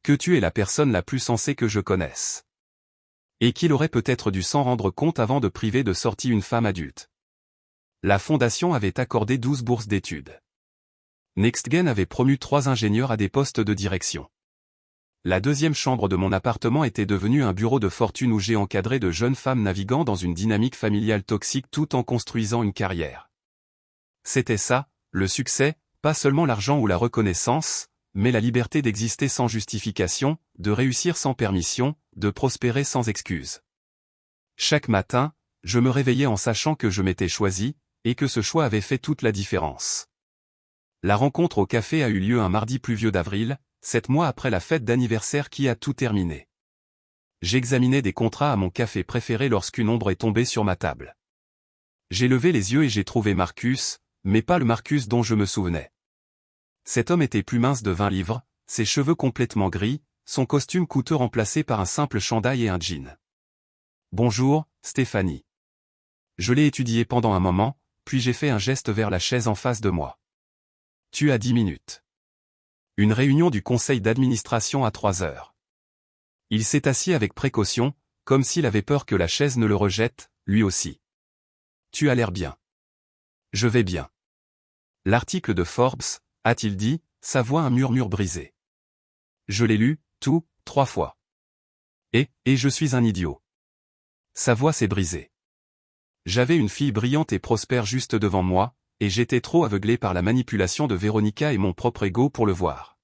Que tu es la personne la plus sensée que je connaisse. Et qu'il aurait peut-être dû s'en rendre compte avant de priver de sortie une femme adulte. La fondation avait accordé 12 bourses d'études. NextGen avait promu 3 ingénieurs à des postes de direction. La deuxième chambre de mon appartement était devenue un bureau de fortune où j'ai encadré de jeunes femmes naviguant dans une dynamique familiale toxique tout en construisant une carrière. C'était ça, le succès, pas seulement l'argent ou la reconnaissance, mais la liberté d'exister sans justification, de réussir sans permission, de prospérer sans excuse. Chaque matin, je me réveillais en sachant que je m'étais choisi, et que ce choix avait fait toute la différence. La rencontre au café a eu lieu un mardi pluvieux d'avril, 7 mois après la fête d'anniversaire qui a tout terminé. J'examinais des contrats à mon café préféré lorsqu'une ombre est tombée sur ma table. J'ai levé les yeux et j'ai trouvé Marcus, mais pas le Marcus dont je me souvenais. Cet homme était plus mince de 20 livres, ses cheveux complètement gris, son costume coûteux remplacé par un simple chandail et un jean. Bonjour, Stéphanie. Je l'ai étudié pendant un moment, puis j'ai fait un geste vers la chaise en face de moi. Tu as 10 minutes. Une réunion du conseil d'administration à 3 heures. Il s'est assis avec précaution, comme s'il avait peur que la chaise ne le rejette, lui aussi. Tu as l'air bien. Je vais bien. L'article de Forbes, a-t-il dit, sa voix un murmure brisé. Je l'ai lu, tout, 3 fois. Et je suis un idiot. Sa voix s'est brisée. J'avais une fille brillante et prospère juste devant moi, et j'étais trop aveuglé par la manipulation de Véronica et mon propre ego pour le voir.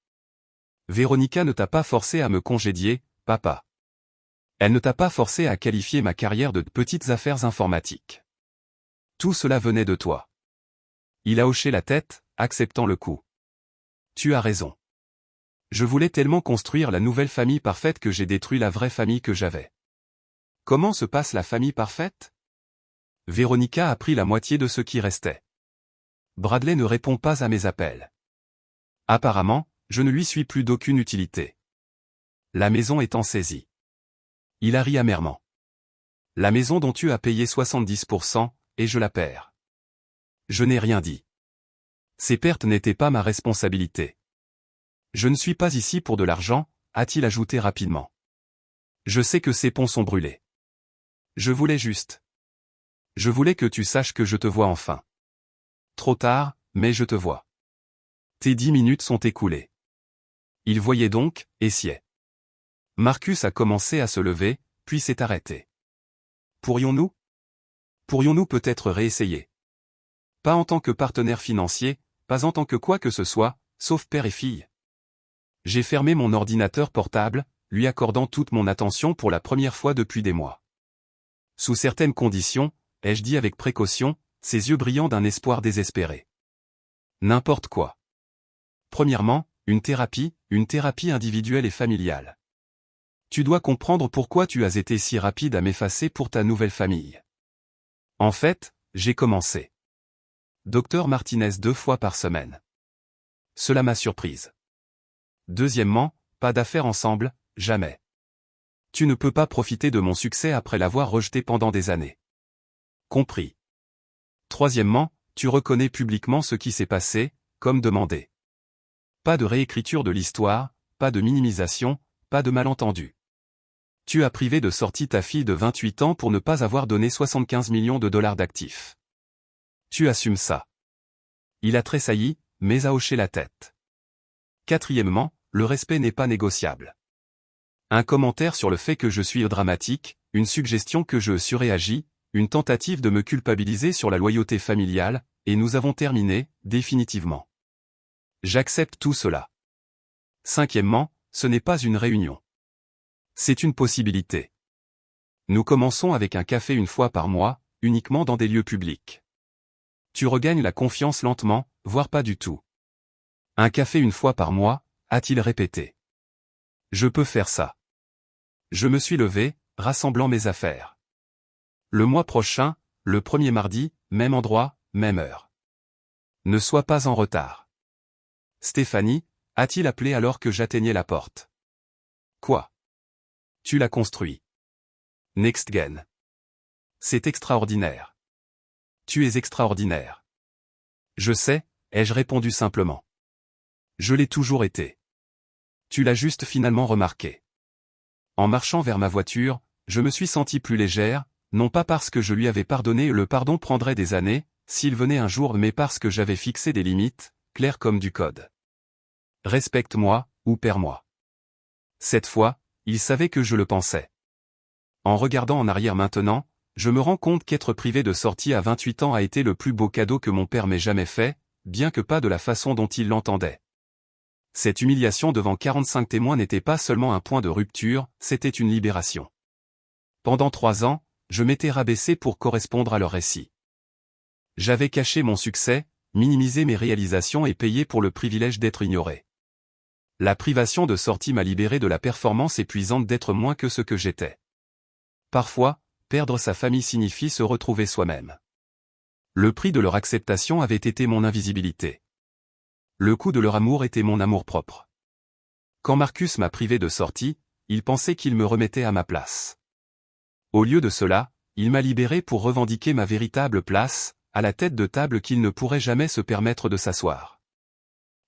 Véronica ne t'a pas forcé à me congédier, papa. Elle ne t'a pas forcé à qualifier ma carrière de petites affaires informatiques. Tout cela venait de toi. Il a hoché la tête, acceptant le coup. Tu as raison. Je voulais tellement construire la nouvelle famille parfaite que j'ai détruit la vraie famille que j'avais. Comment se passe la famille parfaite? Véronica a pris la moitié de ce qui restait. Bradley ne répond pas à mes appels. Apparemment, je ne lui suis plus d'aucune utilité. La maison est en saisie. Il a ri amèrement. La maison dont tu as payé 70%, et je la perds. Je n'ai rien dit. Ces pertes n'étaient pas ma responsabilité. Je ne suis pas ici pour de l'argent, a-t-il ajouté rapidement. Je sais que ces ponts sont brûlés. Je voulais juste. Je voulais que tu saches que je te vois enfin. Trop tard, mais je te vois. Tes 10 minutes sont écoulées. Il voyait donc, et sied. Marcus a commencé à se lever, puis s'est arrêté. Pourrions-nous peut-être réessayer? Pas en tant que partenaire financier, pas en tant que quoi que ce soit, sauf père et fille. J'ai fermé mon ordinateur portable, lui accordant toute mon attention pour la première fois depuis des mois. Sous certaines conditions, ai-je dit avec précaution, ses yeux brillants d'un espoir désespéré. N'importe quoi. Premièrement, une thérapie individuelle et familiale. Tu dois comprendre pourquoi tu as été si rapide à m'effacer pour ta nouvelle famille. En fait, j'ai commencé. Docteur Martinez 2 fois par semaine. Cela m'a surprise. Deuxièmement, pas d'affaires ensemble, jamais. Tu ne peux pas profiter de mon succès après l'avoir rejeté pendant des années. Compris. Troisièmement, tu reconnais publiquement ce qui s'est passé, comme demandé. Pas de réécriture de l'histoire, pas de minimisation, pas de malentendu. Tu as privé de sortie ta fille de 28 ans pour ne pas avoir donné 75 millions de dollars d'actifs. Tu assumes ça. Il a tressailli, mais a hoché la tête. Quatrièmement, le respect n'est pas négociable. Un commentaire sur le fait que je suis dramatique, une suggestion que je surréagis, une tentative de me culpabiliser sur la loyauté familiale, et nous avons terminé, définitivement. J'accepte tout cela. Cinquièmement, ce n'est pas une réunion. C'est une possibilité. Nous commençons avec un café une fois par mois, uniquement dans des lieux publics. Tu regagnes la confiance lentement, voire pas du tout. Un café une fois par mois, a-t-il répété. Je peux faire ça. Je me suis levé, rassemblant mes affaires. Le mois prochain, le premier mardi, même endroit, même heure. Ne sois pas en retard. Stéphanie, a-t-il appelé alors que j'atteignais la porte. Quoi? Tu l'as construit. NextGen. C'est extraordinaire. Tu es extraordinaire. Je sais, ai-je répondu simplement. Je l'ai toujours été. Tu l'as juste finalement remarqué. En marchant vers ma voiture, je me suis senti plus légère, non pas parce que je lui avais pardonné et le pardon prendrait des années, s'il venait un jour, mais parce que j'avais fixé des limites, claires comme du code. Respecte-moi, ou perds-moi. Cette fois, il savait que je le pensais. En regardant en arrière maintenant, je me rends compte qu'être privé de sortie à 28 ans a été le plus beau cadeau que mon père m'ait jamais fait, bien que pas de la façon dont il l'entendait. Cette humiliation devant 45 témoins n'était pas seulement un point de rupture, c'était une libération. Pendant 3 ans, je m'étais rabaissé pour correspondre à leur récit. J'avais caché mon succès, minimisé mes réalisations et payé pour le privilège d'être ignoré. La privation de sortie m'a libéré de la performance épuisante d'être moins que ce que j'étais. Parfois, perdre sa famille signifie se retrouver soi-même. Le prix de leur acceptation avait été mon invisibilité. Le coût de leur amour était mon amour-propre. Quand Marcus m'a privé de sortie, il pensait qu'il me remettait à ma place. Au lieu de cela, il m'a libéré pour revendiquer ma véritable place, à la tête de table qu'il ne pourrait jamais se permettre de s'asseoir.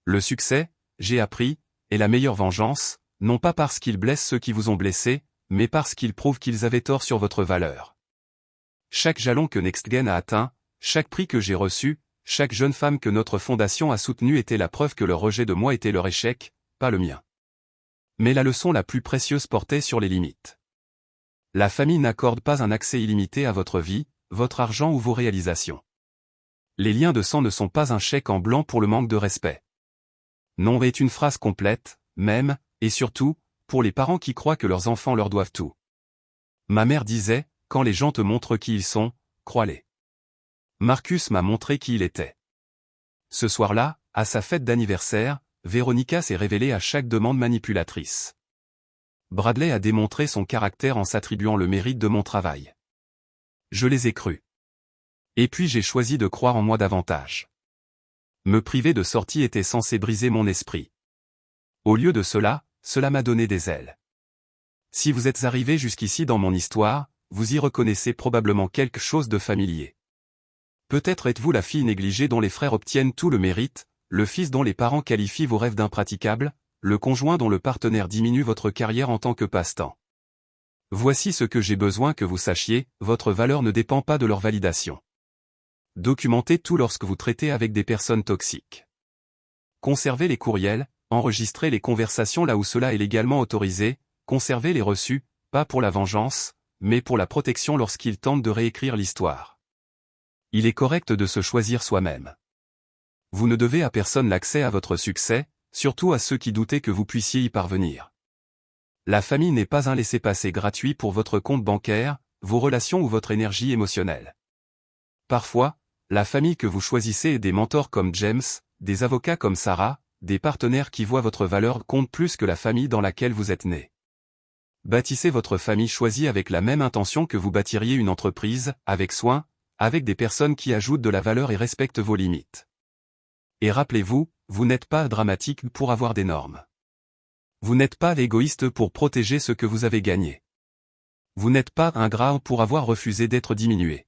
Le succès, j'ai appris, est la meilleure vengeance, non pas parce qu'il blesse ceux qui vous ont blessé, mais parce qu'il prouve qu'ils avaient tort sur votre valeur. Chaque jalon que NextGen a atteint, chaque prix que j'ai reçu, chaque jeune femme que notre fondation a soutenue était la preuve que leur rejet de moi était leur échec, pas le mien. Mais la leçon la plus précieuse portait sur les limites. La famille n'accorde pas un accès illimité à votre vie, votre argent ou vos réalisations. Les liens de sang ne sont pas un chèque en blanc pour le manque de respect. Non est une phrase complète, même, et surtout, pour les parents qui croient que leurs enfants leur doivent tout. Ma mère disait, quand les gens te montrent qui ils sont, crois-les. Marcus m'a montré qui il était. Ce soir-là, à sa fête d'anniversaire, Véronica s'est révélée à chaque demande manipulatrice. Bradley a démontré son caractère en s'attribuant le mérite de mon travail. Je les ai crus. Et puis j'ai choisi de croire en moi davantage. Me priver de sortie était censé briser mon esprit. Au lieu de cela, cela m'a donné des ailes. Si vous êtes arrivé jusqu'ici dans mon histoire, vous y reconnaissez probablement quelque chose de familier. Peut-être êtes-vous la fille négligée dont les frères obtiennent tout le mérite, le fils dont les parents qualifient vos rêves d'impraticables, le conjoint dont le partenaire diminue votre carrière en tant que passe-temps. Voici ce que j'ai besoin que vous sachiez, votre valeur ne dépend pas de leur validation. Documentez tout lorsque vous traitez avec des personnes toxiques. Conservez les courriels, enregistrez les conversations là où cela est légalement autorisé, conservez les reçus, pas pour la vengeance, mais pour la protection lorsqu'ils tentent de réécrire l'histoire. Il est correct de se choisir soi-même. Vous ne devez à personne l'accès à votre succès, surtout à ceux qui doutaient que vous puissiez y parvenir. La famille n'est pas un laissez-passer gratuit pour votre compte bancaire, vos relations ou votre énergie émotionnelle. Parfois, la famille que vous choisissez est des mentors comme James, des avocats comme Sarah, des partenaires qui voient votre valeur compte plus que la famille dans laquelle vous êtes né. Bâtissez votre famille choisie avec la même intention que vous bâtiriez une entreprise, avec soin, avec des personnes qui ajoutent de la valeur et respectent vos limites. Et rappelez-vous, vous n'êtes pas dramatique pour avoir des normes. Vous n'êtes pas l'égoïste pour protéger ce que vous avez gagné. Vous n'êtes pas ingrat pour avoir refusé d'être diminué.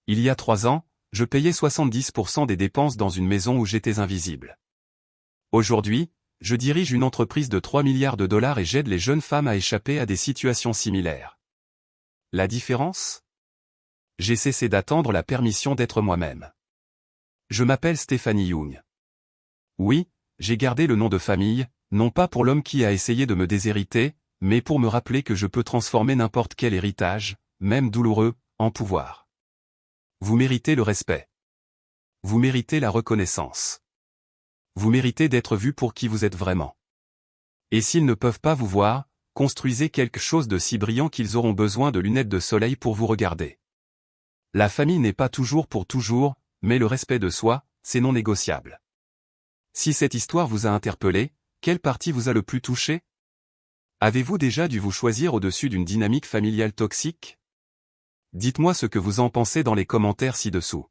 Il y a 3 ans, je payais 70% des dépenses dans une maison où j'étais invisible. Aujourd'hui, je dirige une entreprise de 3 milliards de dollars et j'aide les jeunes femmes à échapper à des situations similaires. La différence? J'ai cessé d'attendre la permission d'être moi-même. Je m'appelle Stéphanie Young. Oui, j'ai gardé le nom de famille, non pas pour l'homme qui a essayé de me déshériter, mais pour me rappeler que je peux transformer n'importe quel héritage, même douloureux, en pouvoir. Vous méritez le respect. Vous méritez la reconnaissance. Vous méritez d'être vu pour qui vous êtes vraiment. Et s'ils ne peuvent pas vous voir, construisez quelque chose de si brillant qu'ils auront besoin de lunettes de soleil pour vous regarder. La famille n'est pas toujours pour toujours, mais le respect de soi, c'est non négociable. Si cette histoire vous a interpellé, quelle partie vous a le plus touché? Avez-vous déjà dû vous choisir au-dessus d'une dynamique familiale toxique? Dites-moi ce que vous en pensez dans les commentaires ci-dessous.